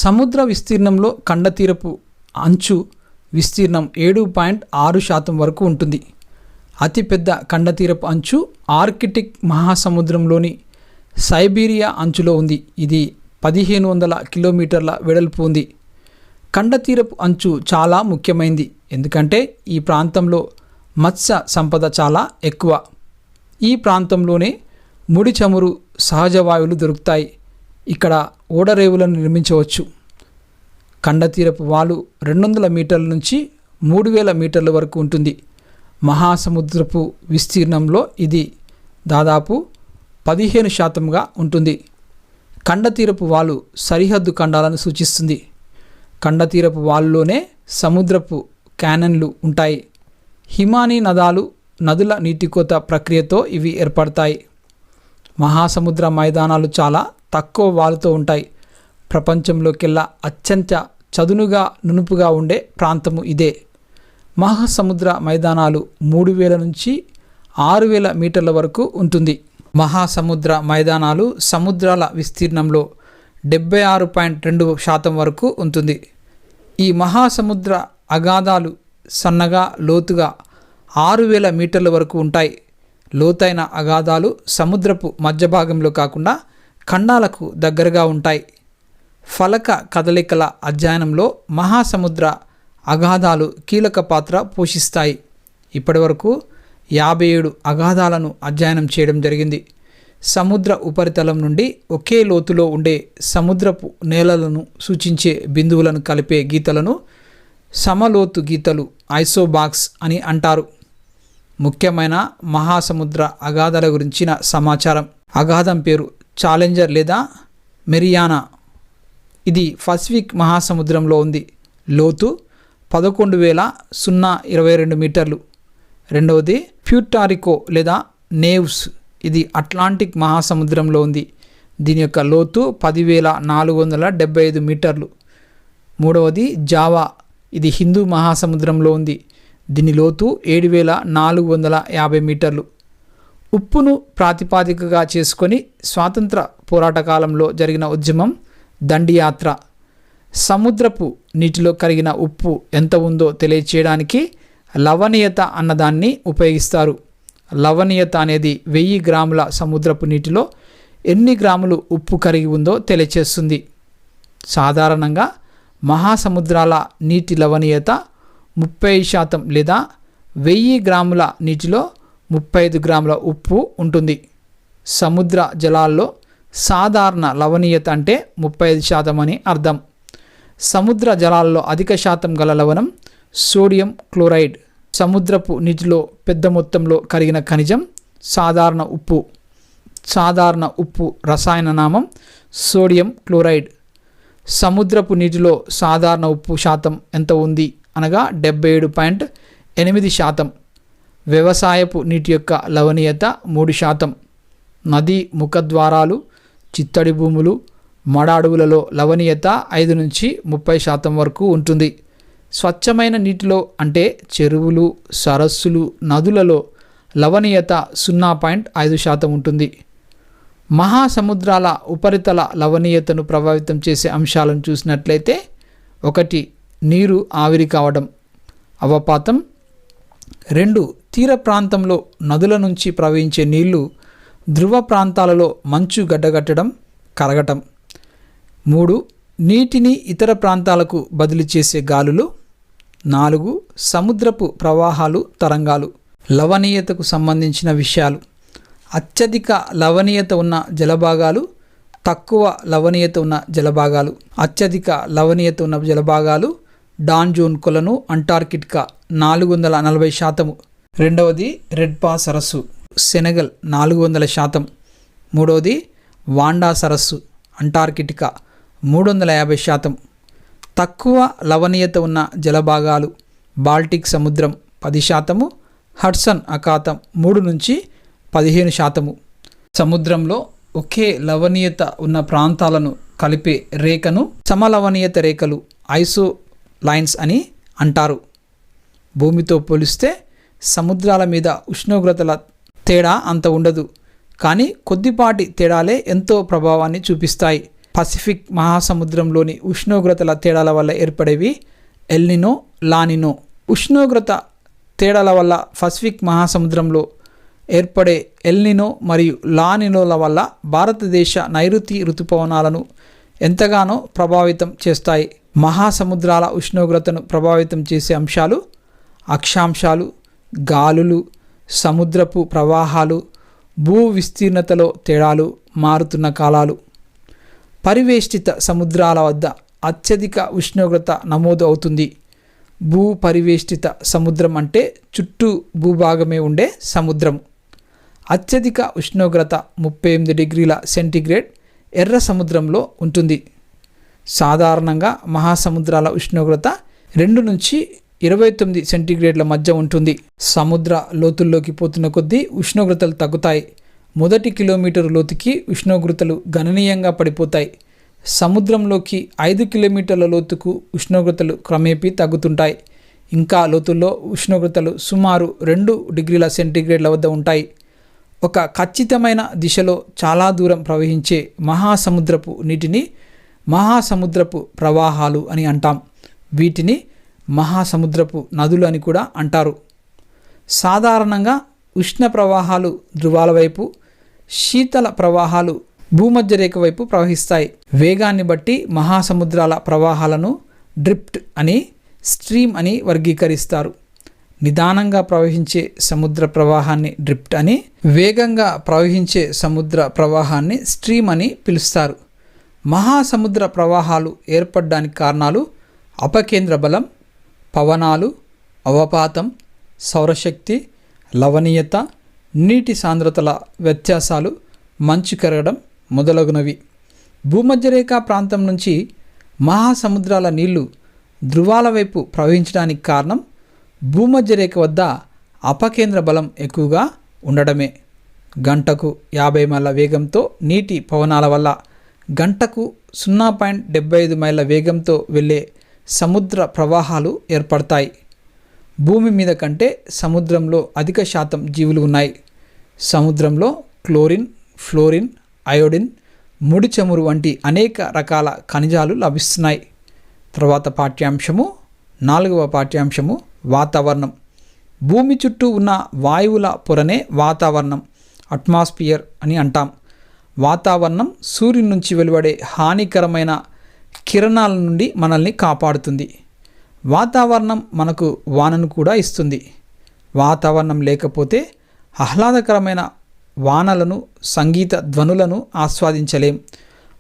సముద్ర విస్తీర్ణంలో ఖండతీరపు అంచు విస్తీర్ణం 7.6% వరకు ఉంటుంది. అతిపెద్ద ఖండతీరపు అంచు ఆర్కిటిక్ మహాసముద్రంలోని సైబీరియా అంచులో ఉంది. ఇది 1500 కిలోమీటర్ల వెడల్పు ఉంది. ఖండతీరపు అంచు చాలా ముఖ్యమైనది, ఎందుకంటే ఈ ప్రాంతంలో మత్స్య సంపద చాలా ఎక్కువ. ఈ ప్రాంతంలోనే ముడి చమురు, సహజ వాయువులు దొరుకుతాయి. ఇక్కడ ఓడరేవులను నిర్మించవచ్చు. ఖండతీరపు వాలు 200 మీటర్ల నుంచి 3000 మీటర్ల వరకు ఉంటుంది. మహాసముద్రపు విస్తీర్ణంలో ఇది దాదాపు 15% ఉంటుంది. ఖండతీరపు వాలు సరిహద్దు ఖండాలను సూచిస్తుంది. ఖండతీరపు వాలులోనే సముద్రపు క్యానన్లు ఉంటాయి. హిమానీ నదుల నీటికోత ప్రక్రియతో ఇవి ఏర్పడతాయి. మహాసముద్ర మైదానాలు చాలా తక్కువ వాలుతో ఉంటాయి. ప్రపంచంలోకెల్లా అత్యంత చదునుగా నునుపుగా ఉండే ప్రాంతము ఇదే. మహాసముద్ర మైదానాలు 3000 నుంచి 6000 మీటర్ల వరకు ఉంటుంది. మహాసముద్ర మైదానాలు సముద్రాల విస్తీర్ణంలో 76.2% వరకు ఉంటుంది. ఈ మహాసముద్ర అగాధాలు సన్నగా లోతుగా 6000 మీటర్ల వరకు ఉంటాయి. లోతైన అగాధాలు సముద్రపు మధ్య భాగంలో కాకుండా ఖండాలకు దగ్గరగా ఉంటాయి. ఫలక కదలికల అధ్యయనంలో మహాసముద్ర అగాధాలు కీలక పాత్ర పోషిస్తాయి. ఇప్పటివరకు 57 అగాధాలను అధ్యయనం చేయడం జరిగింది. సముద్ర ఉపరితలం నుండి ఒకే లోతులో ఉండే సముద్రపు నేలలను సూచించే బిందువులను కలిపే గీతలను సమలోతు గీతలు ఐసోబాక్స్ అని అంటారు. ముఖ్యమైన మహాసముద్ర అగాధాల గురించిన సమాచారం. అగాధం పేరు ఛాలెంజర్ లేదా మెరియానా. ఇది పసిఫిక్ మహాసముద్రంలో ఉంది. లోతు 11,022 మీటర్లు. రెండవది ప్యూర్టారికో లేదా నేవ్స్. ఇది అట్లాంటిక్ మహాసముద్రంలో ఉంది. దీని యొక్క లోతు 10,475 మీటర్లు. మూడవది జావా. ఇది హిందూ మహాసముద్రంలో ఉంది. దీని లోతు 7,450 మీటర్లు. ఉప్పును ప్రాతిపాదికగా చేసుకొని స్వాతంత్ర పోరాట కాలంలో జరిగిన ఉద్యమం దండియాత్ర. సముద్రపు నీటిలో కరిగిన ఉప్పు ఎంత ఉందో తెలియచేయడానికి లవణీయత అన్నదాన్ని ఉపయోగిస్తారు. లవణీయత అనేది 1000 గ్రాముల సముద్రపు నీటిలో ఎన్ని గ్రాములు ఉప్పు కరిగి ఉందో తెలియచేస్తుంది. సాధారణంగా మహాసముద్రాల నీటి లవణీయత 30% లేదా 1000 గ్రాముల నీటిలో 35 గ్రాముల ఉప్పు ఉంటుంది. సముద్ర జలాల్లో సాధారణ లవణీయత అంటే 35% అని అర్థం. సముద్ర జలాల్లో అధిక శాతం గల లవణం సోడియం క్లోరైడ్. సముద్రపు నీటిలో పెద్ద మొత్తంలో కరిగిన ఖనిజం సాధారణ ఉప్పు. సాధారణ ఉప్పు రసాయన నామం సోడియం క్లోరైడ్. సముద్రపు నీటిలో సాధారణ ఉప్పు శాతం ఎంత ఉంది అనగా 77.8%. వ్యవసాయపు నీటి యొక్క లవణీయత 3%. నదీ ముఖద్వారాలు, చిత్తడి భూములు, మడ అడవులలో లవణీయత 5 నుంచి 30% వరకు ఉంటుంది. స్వచ్ఛమైన నీటిలో అంటే చెరువులు, సరస్సులు, నదులలో లవణీయత 0.5% ఉంటుంది. మహాసముద్రాల ఉపరితల లవణీయతను ప్రభావితం చేసే అంశాలను చూసినట్లయితే 1 నీరు ఆవిరి కావడం, అవపాతం. 2 తీర ప్రాంతంలో నదుల నుంచి ప్రవహించే నీళ్లు ధ్రువ ప్రాంతాలలో మంచు గడ్డగట్టడం, కరగటం. 3 నీటిని ఇతర ప్రాంతాలకు బదిలీ చేసే గాలులు. 4 సముద్రపు ప్రవాహాలు, తరంగాలు. లవణీయతకు సంబంధించిన విషయాలు. అత్యధిక లవణీయత ఉన్న జలభాగాలు, తక్కువ లవణీయత ఉన్న జలభాగాలు. అత్యధిక లవణీయత ఉన్న జలభాగాలు డాన్జోన్ కొలను, అంటార్కిటికా 440%. రెండవది రెడ్ పా సరస్సు, సెనెగల్ 400%. మూడవది వాండా సరస్సు, అంటార్కిటికా 350%. తక్కువ లవణీయత ఉన్న జలభాగాలు బాల్టిక్ సముద్రం 10%, హడ్సన్ అఖాతం 3 నుంచి 15%. సముద్రంలో ఒకే లవణీయత ఉన్న ప్రాంతాలను కలిపే రేఖను సమలవణీయత రేఖలు ఐసో లైన్స్ అని అంటారు. భూమితో పోలిస్తే సముద్రాల మీద ఉష్ణోగ్రతల తేడా అంత ఉండదు, కానీ కొద్దిపాటి తేడాలే ఎంతో ప్రభావాన్ని చూపిస్తాయి. పసిఫిక్ మహాసముద్రంలోని ఉష్ణోగ్రతల తేడాల వల్ల ఏర్పడేవి ఎల్నినో, లానినో. ఉష్ణోగ్రత తేడాల వల్ల పసిఫిక్ మహాసముద్రంలో ఏర్పడే ఎల్నినో మరియు లానినోల వల్ల భారతదేశ నైరుతి ఋతుపవనాలను ఎంతగానో ప్రభావితం చేస్తాయి. మహాసముద్రాల ఉష్ణోగ్రతను ప్రభావితం చేసే అంశాలు అక్షాంశాలు, గాలులు, సముద్రపు ప్రవాహాలు, భూ విస్తీర్ణతలో తేడాలు, మారుతున్న కాలాలు. పరివేష్టిత సముద్రాల వద్ద అత్యధిక ఉష్ణోగ్రత నమోదు అవుతుంది. భూ పరివేష్టిత సముద్రం అంటే చుట్టూ భూభాగమే ఉండే సముద్రం. అత్యధిక ఉష్ణోగ్రత 38 డిగ్రీల సెంటీగ్రేడ్ ఎర్ర సముద్రంలో ఉంటుంది. సాధారణంగా మహాసముద్రాల ఉష్ణోగ్రత 2 నుంచి 29 సెంటీగ్రేడ్ల మధ్య ఉంటుంది. సముద్ర లోతుల్లోకి పోతున్న కొద్దీ ఉష్ణోగ్రతలు తగ్గుతాయి. మొదటి కిలోమీటరు లోతుకి ఉష్ణోగ్రతలు గణనీయంగా పడిపోతాయి. సముద్రంలోకి 5 కిలోమీటర్ల లోతుకు ఉష్ణోగ్రతలు క్రమేపీ తగ్గుతుంటాయి. ఇంకా లోతుల్లో ఉష్ణోగ్రతలు సుమారు 2 డిగ్రీల సెంటీగ్రేడ్ల వద్ద ఉంటాయి. ఒక ఖచ్చితమైన దిశలో చాలా దూరం ప్రవహించే మహాసముద్రపు నీటిని మహాసముద్రపు ప్రవాహాలు అని అంటాం. వీటిని మహాసముద్రపు నదులు అని కూడా అంటారు. సాధారణంగా ఉష్ణ ప్రవాహాలు ధృవాల వైపు, శీతల ప్రవాహాలు భూమధ్య రేఖ వైపు ప్రవహిస్తాయి. వేగాన్ని బట్టి మహాసముద్రాల ప్రవాహాలను డ్రిఫ్ట్ అని, స్ట్రీమ్ అని వర్గీకరిస్తారు. నిదానంగా ప్రవహించే సముద్ర ప్రవాహాన్ని డ్రిఫ్ట్ అని, వేగంగా ప్రవహించే సముద్ర ప్రవాహాన్ని స్ట్రీమ్ అని పిలుస్తారు. మహాసముద్ర ప్రవాహాలు ఏర్పడడానికి కారణాలు అపకేంద్ర బలం, పవనాలు, అవపాతం, సౌరశక్తి, లవణీయత, నీటి సాంద్రతల వ్యత్యాసాలు, మంచు కరగడం మొదలగునవి. భూమధ్యరేఖ ప్రాంతం నుంచి మహాసముద్రాల నీళ్లు ధృవాల వైపు ప్రవహించడానికి కారణం భూమధ్యరేఖ వద్ద అపకేంద్ర బలం ఎక్కువగా ఉండడమే. గంటకు 50 మైళ్ళ వేగంతో నీటి పవనాల వల్ల గంటకు 0.75 మైళ్ళ వేగంతో వెళ్ళే సముద్ర ప్రవాహాలు ఏర్పడతాయి. భూమి మీద కంటే సముద్రంలో అధిక శాతం జీవులు ఉన్నాయి. సముద్రంలో క్లోరిన్, ఫ్లోరిన్, అయోడిన్, ముడి చమురు వంటి అనేక రకాల ఖనిజాలు లభిస్తున్నాయి. తర్వాత పాఠ్యాంశము 4వ పాఠ్యాంశము వాతావరణం. భూమి చుట్టూ ఉన్న వాయువుల పొరనే వాతావరణం, అట్మాస్ఫియర్ అని అంటాం. వాతావరణం సూర్యుని నుంచి వెలువడే హానికరమైన కిరణాల నుండి మనల్ని కాపాడుతుంది. వాతావరణం మనకు వానను కూడా ఇస్తుంది. వాతావరణం లేకపోతే ఆహ్లాదకరమైన వానలను, సంగీత ధ్వనులను ఆస్వాదించలేం.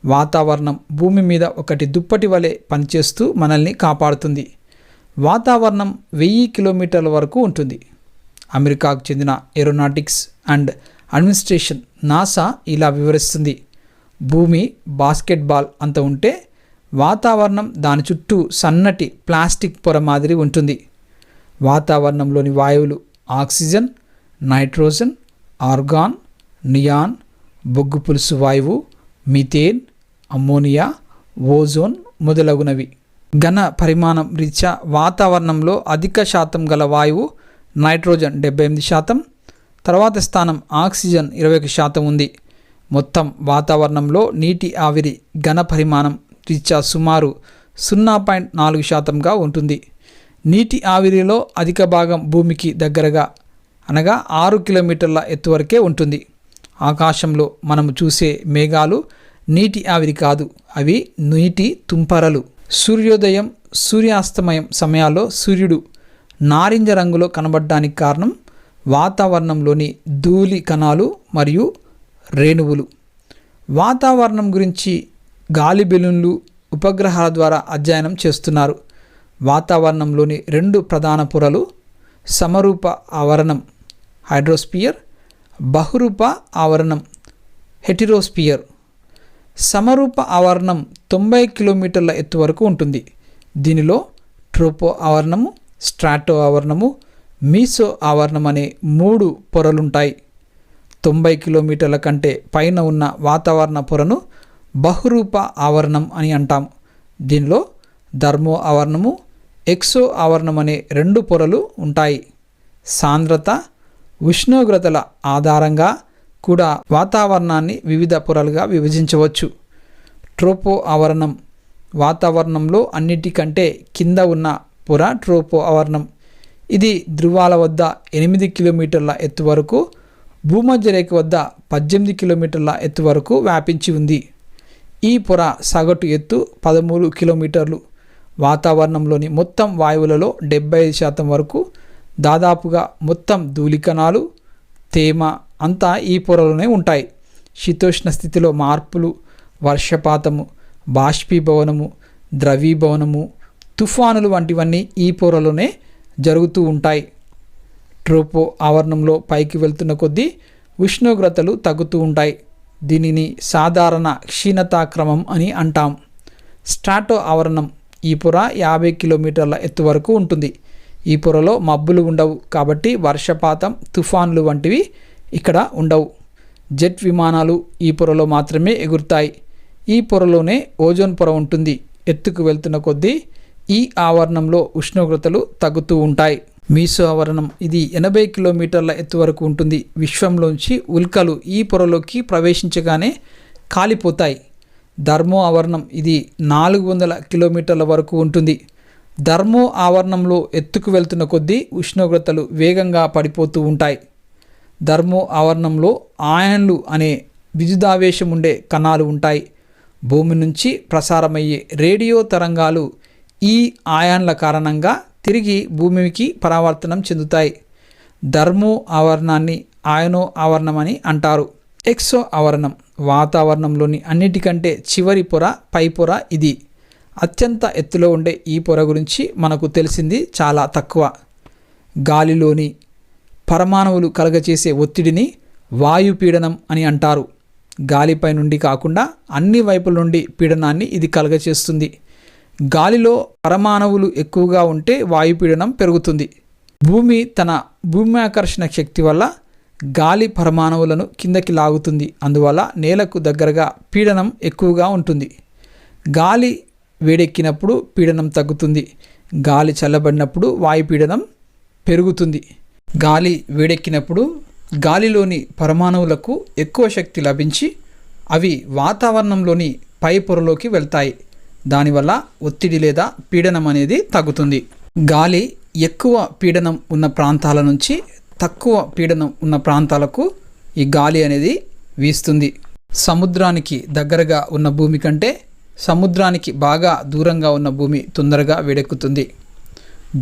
వాతావరణం భూమి మీద ఒకటి దుప్పటి వలె పనిచేస్తూ మనల్ని కాపాడుతుంది. వాతావరణం 1000 కిలోమీటర్ల వరకు ఉంటుంది. అమెరికాకు చెందిన ఏరోనాటిక్స్ అండ్ అడ్మినిస్ట్రేషన్ నాసా ఇలా వివరిస్తుంది. భూమి బాస్కెట్బాల్ అంత ఉంటే వాతావరణం దాని చుట్టూ సన్నటి ప్లాస్టిక్ పొర మాదిరి ఉంటుంది. వాతావరణంలోని వాయువులు ఆక్సిజన్, నైట్రోజన్, ఆర్గాన్, నియాన్, బొగ్గు పులుసు వాయువు, మిథేన్, అమ్మోనియా, ఓజోన్ మొదలగునవి. ఘన పరిమాణం రీత్యా వాతావరణంలో అధిక శాతం గల వాయువు నైట్రోజన్ 78%, తర్వాత స్థానం ఆక్సిజన్ 21% ఉంది. మొత్తం వాతావరణంలో నీటి ఆవిరి ఘన పరిమాణం రీత్యా సుమారు 0.4%గా ఉంటుంది. నీటి ఆవిరిలో అధిక భాగం భూమికి దగ్గరగా అనగా 6 కిలోమీటర్ల ఎత్తు వరకే ఉంటుంది. ఆకాశంలో మనము చూసే మేఘాలు నీటి ఆవిరి కాదు, అవి నీటి తుంపరలు. సూర్యోదయం, సూర్యాస్తమయం సమయాల్లో సూర్యుడు నారింజ రంగులో కనబడడానికి కారణం వాతావరణంలోని ధూళి కణాలు మరియు రేణువులు. వాతావరణం గురించి గాలి బెలూన్లు, ఉపగ్రహాల ద్వారా అధ్యయనం చేస్తున్నారు. వాతావరణంలోని 2 ప్రధాన పొరలు సమరూప ఆవరణం హైడ్రోస్పియర్, బహురూప ఆవరణం హెటిరోస్పియర్. సమరూప ఆవరణం 90 కిలోమీటర్ల ఎత్తు వరకు ఉంటుంది. దీనిలో ట్రోపో ఆవరణము, స్ట్రాటో ఆవరణము, మీసో ఆవరణం అనే 3 పొరలుంటాయి. 90 కిలోమీటర్ల కంటే పైన ఉన్న వాతావరణ పొరను బహురూప ఆవరణం అని అంటాం. దీనిలో ధర్మో ఆవరణము, ఎక్సో ఆవరణం అనే 2 పొరలు ఉంటాయి. సాంద్రత, ఉష్ణోగ్రతల ఆధారంగా కూడా వాతావరణాన్ని వివిధ పొరలుగా విభజించవచ్చు. ట్రోపో ఆవరణం వాతావరణంలో అన్నిటికంటే కింద ఉన్న పొర ట్రోపో ఆవరణం. ఇది ధృవాల వద్ద 8 కిలోమీటర్ల ఎత్తు వరకు, భూమధ్య రేఖ వద్ద 18 కిలోమీటర్ల ఎత్తు వరకు వ్యాపించి ఉంది. ఈ పొర సగటు ఎత్తు 13 కిలోమీటర్లు. వాతావరణంలోని మొత్తం వాయువులలో 75% వరకు, దాదాపుగా మొత్తం ధూళికణాలు, తేమ అంతా ఈ పొరలోనే ఉంటాయి. శీతోష్ణ స్థితిలో మార్పులు, వర్షపాతము, బాష్పీభవనము, ద్రవీభవనము, తుఫానులు వంటివన్నీ ఈ పొరలోనే జరుగుతూ ఉంటాయి. ట్రోపో ఆవరణంలో పైకి వెళ్తున్న కొద్దీ ఉష్ణోగ్రతలు తగ్గుతూ ఉంటాయి. దీనిని సాధారణ క్షీణతాక్రమం అని అంటాం. స్ట్రాటో ఆవరణం ఈ పొర 50 కిలోమీటర్ల ఎత్తు వరకు ఉంటుంది. ఈ పొరలో మబ్బులు ఉండవు కాబట్టి వర్షపాతం, తుఫాన్లు వంటివి ఇక్కడ ఉండవు. జెట్ విమానాలు ఈ పొరలో మాత్రమే ఎగురుతాయి. ఈ పొరలోనే ఓజోన్ పొర ఉంటుంది. ఎత్తుకు వెళ్తున్న కొద్దీ ఈ ఆవరణంలో ఉష్ణోగ్రతలు తగ్గుతూ ఉంటాయి. మీసో ఆవరణం ఇది 80 కిలోమీటర్ల ఎత్తు వరకు ఉంటుంది. విశ్వంలోంచి ఉల్కలు ఈ పొరలోకి ప్రవేశించగానే కాలిపోతాయి. ధర్మో ఆవరణం ఇది 400 కిలోమీటర్ల వరకు ఉంటుంది. ధర్మో ఆవరణంలో ఎత్తుకు వెళ్తున్న కొద్దీ ఉష్ణోగ్రతలు వేగంగా పడిపోతూ ఉంటాయి. ధర్మో ఆవరణంలో ఆయన్లు అనే విద్యుదావేశం ఉండే కణాలు ఉంటాయి. భూమి నుంచి ప్రసారమయ్యే రేడియో తరంగాలు ఈ ఆయాన్ల కారణంగా తిరిగి భూమికి పరావర్తనం చెందుతాయి. ధర్మో ఆవరణాన్ని ఆయనో ఆవరణమని అంటారు. ఎక్సో ఆవరణం వాతావరణంలోని అన్నిటికంటే చివరి పొర, పై పొర ఇది. అత్యంత ఎత్తులో ఉండే ఈ పొర గురించి మనకు తెలిసింది చాలా తక్కువ. గాలిలోని పరమాణువులు కలగచేసే ఒత్తిడిని వాయుపీడనం అని అంటారు. గాలిపై నుండి కాకుండా అన్ని వైపుల నుండి పీడనాన్ని ఇది కలగచేస్తుంది. గాలిలో పరమాణువులు ఎక్కువగా ఉంటే వాయుపీడనం పెరుగుతుంది. భూమి తన భూమ్యాకర్షణ శక్తి వల్ల గాలి పరమాణువులను కిందకి లాగుతుంది. అందువల్ల నేలకు దగ్గరగా పీడనం ఎక్కువగా ఉంటుంది. గాలి వేడెక్కినప్పుడు పీడనం తగ్గుతుంది. గాలి చల్లబడినప్పుడు వాయుపీడనం పెరుగుతుంది. గాలి వేడెక్కినప్పుడు గాలిలోని పరమాణువులకు ఎక్కువ శక్తి లభించి అవి వాతావరణంలోని పై పొరలోకి వెళ్తాయి. దానివల్ల ఒత్తిడి లేదా పీడనం అనేది తగ్గుతుంది. గాలి ఎక్కువ పీడనం ఉన్న ప్రాంతాల నుంచి తక్కువ పీడనం ఉన్న ప్రాంతాలకు ఈ గాలి అనేది వీస్తుంది. సముద్రానికి దగ్గరగా ఉన్న భూమి కంటే సముద్రానికి బాగా దూరంగా ఉన్న భూమి తొందరగా వేడెక్కుతుంది.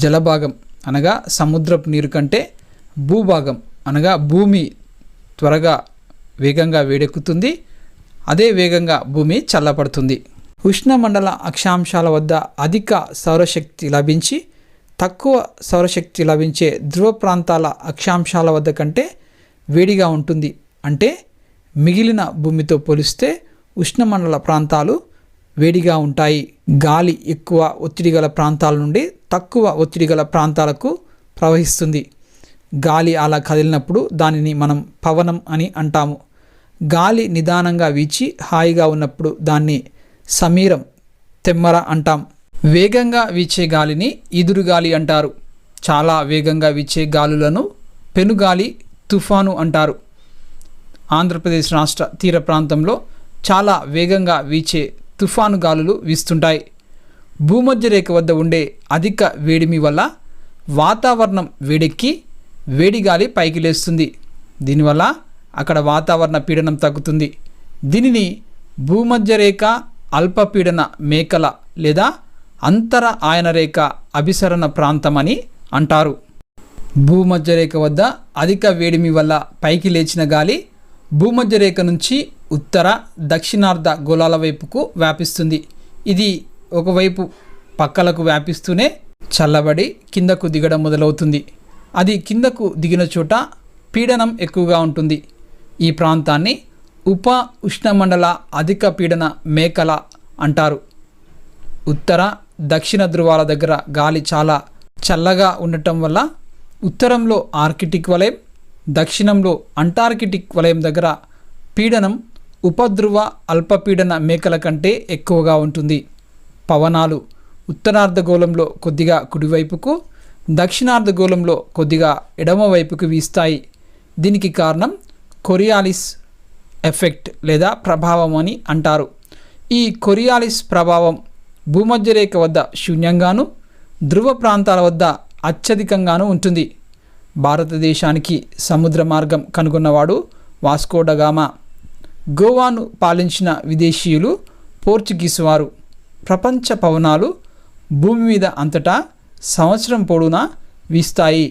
జలభాగం అనగా సముద్రపు నీరు కంటే భూభాగం అనగా భూమి త్వరగా వేగంగా వేడెక్కుతుంది. అదే వేగంగా భూమి చల్లబడుతుంది. ఉష్ణమండల అక్షాంశాల వద్ద అధిక సౌరశక్తి లభించి తక్కువ సౌరశక్తి లభించే ధ్రువ ప్రాంతాల అక్షాంశాల వద్ద కంటే వేడిగా ఉంటుంది. అంటే మిగిలిన భూమితో పోలిస్తే ఉష్ణమండల ప్రాంతాలు వేడిగా ఉంటాయి. గాలి ఎక్కువ ఒత్తిడి గల ప్రాంతాల నుండి తక్కువ ఒత్తిడి గల ప్రాంతాలకు ప్రవహిస్తుంది. గాలి అలా కదిలినప్పుడు దానిని మనం పవనం అని అంటాము. గాలి నిదానంగా వీచి హాయిగా ఉన్నప్పుడు దాన్ని సమీరం, తెమ్మర అంటాం. వేగంగా వీచే గాలిని ఈదురుగాలి అంటారు. చాలా వేగంగా వీచే గాలులను పెనుగాలి, తుఫాను అంటారు. ఆంధ్రప్రదేశ్ రాష్ట్ర తీర ప్రాంతంలో చాలా వేగంగా వీచే తుఫాను గాలులు వీస్తుంటాయి. భూమధ్య రేఖ వద్ద ఉండే అధిక వేడిమి వల్ల వాతావరణం వేడెక్కి వేడిగాలి పైకి లేస్తుంది. దీనివల్ల అక్కడ వాతావరణ పీడనం తగ్గుతుంది. దీనిని భూమధ్య రేఖ అల్పపీడన మేకల లేదా అంతర ఆయన రేఖ అభిసరణ ప్రాంతం అని అంటారు. భూమధ్య రేఖ వద్ద అధిక వేడిమి వల్ల పైకి లేచిన గాలి భూమధ్య రేఖ నుంచి ఉత్తర, దక్షిణార్ధ గోళాల వైపుకు వ్యాపిస్తుంది. ఇది ఒకవైపు పక్కలకు వ్యాపిస్తూనే చల్లబడి కిందకు దిగడం మొదలవుతుంది. అది కిందకు దిగిన చోట పీడనం ఎక్కువగా ఉంటుంది. ఈ ప్రాంతాన్ని ఉప ఉష్ణమండల అధిక పీడన మేకల అంటారు. ఉత్తర, దక్షిణ ధృవాల దగ్గర గాలి చాలా చల్లగా ఉండటం వల్ల ఉత్తరంలో ఆర్కిటిక్ వలయం, దక్షిణంలో అంటార్కిటిక్ వలయం దగ్గర పీడనం ఉపధ్రువ అల్పపీడన మేకల కంటే ఎక్కువగా ఉంటుంది. పవనాలు ఉత్తరార్ధగోళంలో కొద్దిగా కుడివైపుకు, దక్షిణార్ధగోళంలో కొద్దిగా ఎడమవైపుకు వీస్తాయి. దీనికి కారణం కొరియాలిస్ ఎఫెక్ట్ లేదా ప్రభావం అని అంటారు. ఈ కొరియాలిస్ ప్రభావం భూమధ్యరేఖ వద్ద శూన్యంగాను, ధ్రువ ప్రాంతాల వద్ద అత్యధికంగాను ఉంటుంది. భారతదేశానికి సముద్ర మార్గం కనుగొన్నవాడు వాస్కో డ గామా. గోవాను పాలించిన విదేశీయులు పోర్చుగీసు వారు. ప్రపంచ పవనాలు భూమి మీద అంతటా సంవత్సరం పొడవునా వీస్తాయి.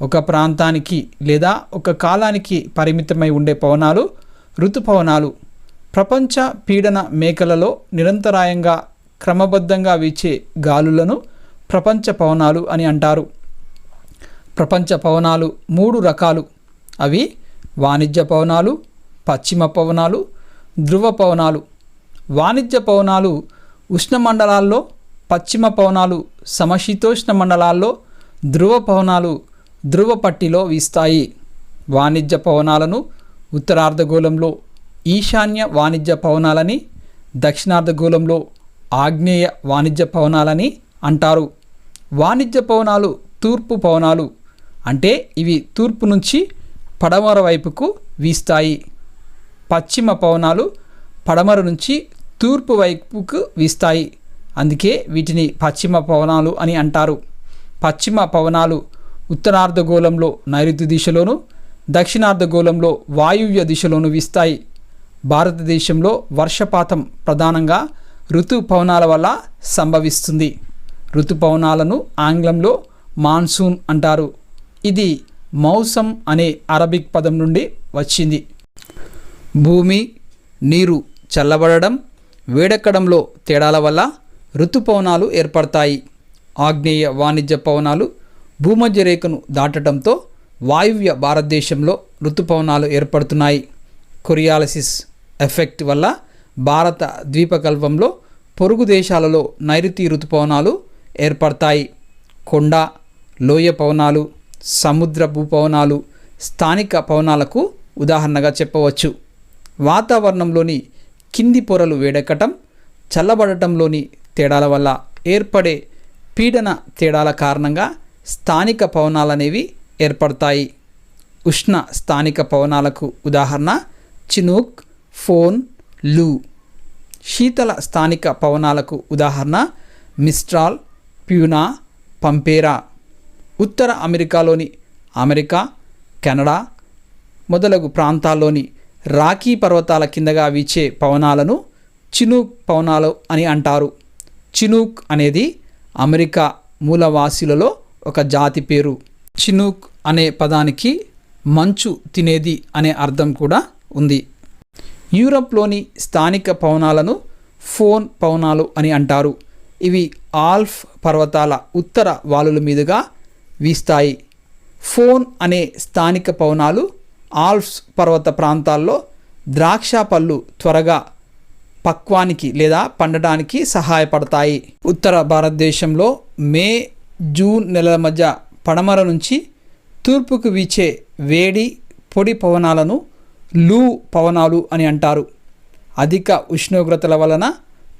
ఒక ప్రాంతానికి లేదా ఒక కాలానికి పరిమితమై ఉండే పవనాలు ఋతుపవనాలు. ప్రపంచ పీడన మేకలలో నిరంతరాయంగా క్రమబద్ధంగా వీచే గాలులను ప్రపంచ పవనాలు అని అంటారు. ప్రపంచ పవనాలు 3 రకాలు. అవి వాణిజ్య పవనాలు, పశ్చిమ పవనాలు, ధ్రువ పవనాలు. వాణిజ్య పవనాలు ఉష్ణమండలాల్లో, పశ్చిమ పవనాలు సమశీతోష్ణ మండలాల్లో, ధ్రువ పవనాలు ధ్రువ పట్టిలో వీస్తాయి. వాణిజ్య పవనాలను ఉత్తరార్ధగోళంలో ఈశాన్య వాణిజ్య పవనాలని, దక్షిణార్ధగోళంలో ఆగ్నేయ వాణిజ్య పవనాలని అంటారు. వాణిజ్య పవనాలు తూర్పు పవనాలు అంటే ఇవి తూర్పు నుంచి పడమర వైపుకు వీస్తాయి. పశ్చిమ పవనాలు పడమర నుంచి తూర్పు వైపుకు వీస్తాయి. అందుకే వీటిని పశ్చిమ పవనాలు అని అంటారు. పశ్చిమ పవనాలు ఉత్తరార్ధగోళంలో నైరుతి దిశలోను, దక్షిణార్ధగోళంలో వాయువ్య దిశలోను వీస్తాయి. భారతదేశంలో వర్షపాతం ప్రధానంగా ఋతుపవనాల వల్ల సంభవిస్తుంది. ఋతుపవనాలను ఆంగ్లంలో మాన్సూన్ అంటారు. ఇది మౌసం అనే అరబిక్ పదం నుండి వచ్చింది. భూమి, నీరు చల్లబడడం, వేడెక్కడంలో తేడాల వల్ల ఋతుపవనాలు ఏర్పడతాయి. ఆగ్నేయ వాణిజ్య పవనాలు భూమధ్య రేఖను దాటడంతో వాయువ్య భారతదేశంలో ఋతుపవనాలు ఏర్పడుతున్నాయి. కొరియాలిసిస్ ఎఫెక్ట్ వల్ల భారత ద్వీపకల్పంలో పొరుగు దేశాలలో నైరుతి ఋతుపవనాలు ఏర్పడతాయి. కొండ, లోయ పవనాలు, సముద్ర భూపవనాలు స్థానిక పవనాలకు ఉదాహరణగా చెప్పవచ్చు. వాతావరణంలోని కింది పొరలు వేడెక్కటం, చల్లబడటంలోని తేడాల వల్ల ఏర్పడే పీడన తేడాల కారణంగా స్థానిక పవనాలనేవి ఏర్పడతాయి. ఉష్ణ స్థానిక పవనాలకు ఉదాహరణ చినూక్, ఫోన్, లూ. శీతల స్థానిక పవనాలకు ఉదాహరణ మిస్ట్రాల్, ప్యూనా, పంపేరా. ఉత్తర అమెరికాలోని అమెరికా, కెనడా మొదలగు ప్రాంతాల్లోని రాకీ పర్వతాల కిందగా వీచే పవనాలను చినూక్ పవనాలు అని అంటారు. చినూక్ అనేది అమెరికా మూలవాసీలలో ఒక జాతి పేరు. చినూక్ అనే పదానికి మంచు తినేది అనే అర్థం కూడా ఉంది. యూరప్లోని స్థానిక పవనాలను ఫోన్ పవనాలు అని అంటారు. ఇవి ఆల్ప్ పర్వతాల ఉత్తర వాలుల మీదుగా వీస్తాయి. ఫోన్ అనే స్థానిక పవనాలు ఆల్ప్స్ పర్వత ప్రాంతాల్లో ద్రాక్ష పళ్ళు త్వరగా పక్వానికి లేదా పండడానికి సహాయపడతాయి. ఉత్తర భారతదేశంలో మే, జూన్ నెలల మధ్య పడమర నుంచి తూర్పుకు వీచే వేడి పొడి పవనాలను లూ పవనాలు అని అంటారు. అధిక ఉష్ణోగ్రతల వలన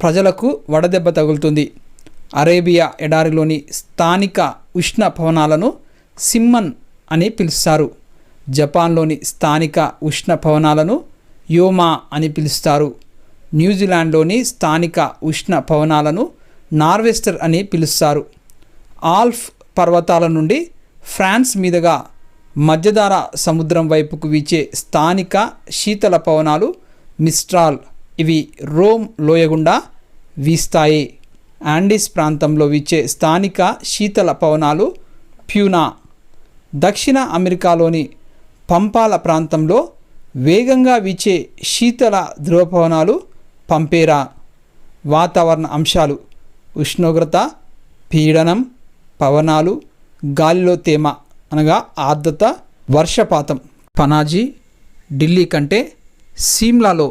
ప్రజలకు వడదెబ్బ తగులుతుంది. అరేబియా ఎడారిలోని స్థానిక ఉష్ణ పవనాలను సిమ్మన్ అని పిలుస్తారు. జపాన్లోని స్థానిక ఉష్ణ పవనాలను యోమా అని పిలుస్తారు. న్యూజిలాండ్లోని స్థానిక ఉష్ణ పవనాలను నార్వెస్టర్ అని పిలుస్తారు. ఆల్ప్ పర్వతాల నుండి ఫ్రాన్స్ మీదుగా మధ్యధరా సముద్రం వైపుకు వీచే స్థానిక శీతల పవనాలు మిస్ట్రాల్. ఇవి రోమ్ లోయ గుండా వీస్తాయి. ఆండీస్ ప్రాంతంలో వీచే స్థానిక శీతల పవనాలు ప్యూనా. దక్షిణ అమెరికాలోని పంపాల ప్రాంతంలో వేగంగా వీచే శీతల ధ్రువపవనాలు పంపేరా. వాతావరణ అంశాలు: ఉష్ణోగ్రత, పీడనం, పవనాలు, గాలిలో తేమ అనగా ఆర్ద్రత, వర్షపాతం. పనాజీ ఢిల్లీ కంటే సిమ్లాలో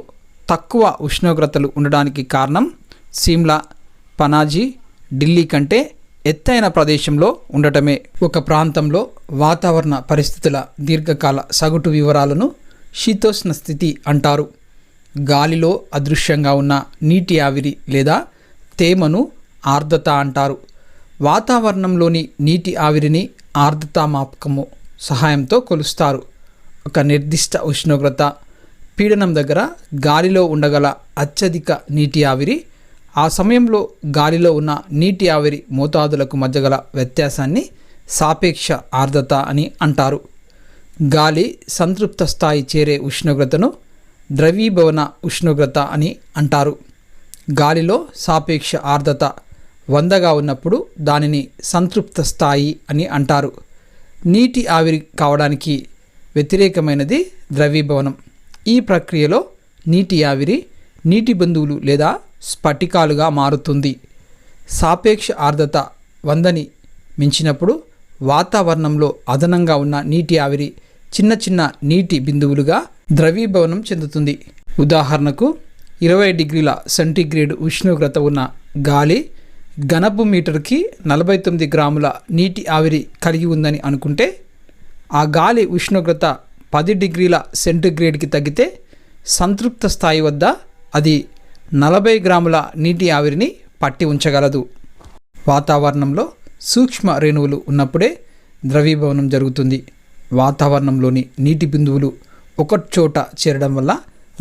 తక్కువ ఉష్ణోగ్రతలు ఉండడానికి కారణం సిమ్లా, పనాజీ ఢిల్లీ కంటే ఎత్తైన ప్రదేశంలో ఉండటమే. ఒక ప్రాంతంలో వాతావరణ పరిస్థితుల దీర్ఘకాల సగటు వివరాలను శీతోష్ణ స్థితి అంటారు. గాలిలో అదృశ్యంగా ఉన్న నీటి ఆవిరి లేదా తేమను ఆర్ద్రత అంటారు. వాతావరణంలోని నీటి ఆవిరిని ఆర్ద్రతా మాపకము సహాయంతో కొలుస్తారు. ఒక నిర్దిష్ట ఉష్ణోగ్రత, పీడనం దగ్గర గాలిలో ఉండగల అత్యధిక నీటి ఆవిరి ఆ సమయంలో గాలిలో ఉన్న నీటి ఆవిరి మోతాదులకు మధ్య గల వ్యత్యాసాన్ని సాపేక్ష ఆర్ద్రత అని అంటారు. గాలి సంతృప్త స్థాయి చేరే ఉష్ణోగ్రతను ద్రవీభవన ఉష్ణోగ్రత అని అంటారు. గాలిలో సాపేక్ష ఆర్ద్రత 100గా ఉన్నప్పుడు దానిని సంతృప్త స్థాయి అని అంటారు. నీటి ఆవిరి కావడానికి వ్యతిరేకమైనది ద్రవీభవనం. ఈ ప్రక్రియలో నీటి ఆవిరి నీటి బిందువులు లేదా స్ఫటికాలుగా మారుతుంది. సాపేక్ష ఆర్ద్రత 100ని మించినప్పుడు వాతావరణంలో అదనంగా ఉన్న నీటి ఆవిరి చిన్న చిన్న నీటి బిందువులుగా ద్రవీభవనం చెందుతుంది. ఉదాహరణకు 20 డిగ్రీల సెంటీగ్రేడ్ ఉష్ణోగ్రత ఉన్న గాలి ఘనపు మీటర్కి 49 గ్రాముల నీటి ఆవిరి కలిగి ఉందని అనుకుంటే ఆ గాలి ఉష్ణోగ్రత 10 డిగ్రీల సెంటీగ్రేడ్కి తగ్గితే సంతృప్త స్థాయి వద్ద అది 40 గ్రాముల నీటి ఆవిరిని పట్టి ఉంచగలదు. వాతావరణంలో సూక్ష్మ రేణువులు ఉన్నప్పుడే ద్రవీభవనం జరుగుతుంది. వాతావరణంలోని నీటి బిందువులు ఒకచోట చేరడం వల్ల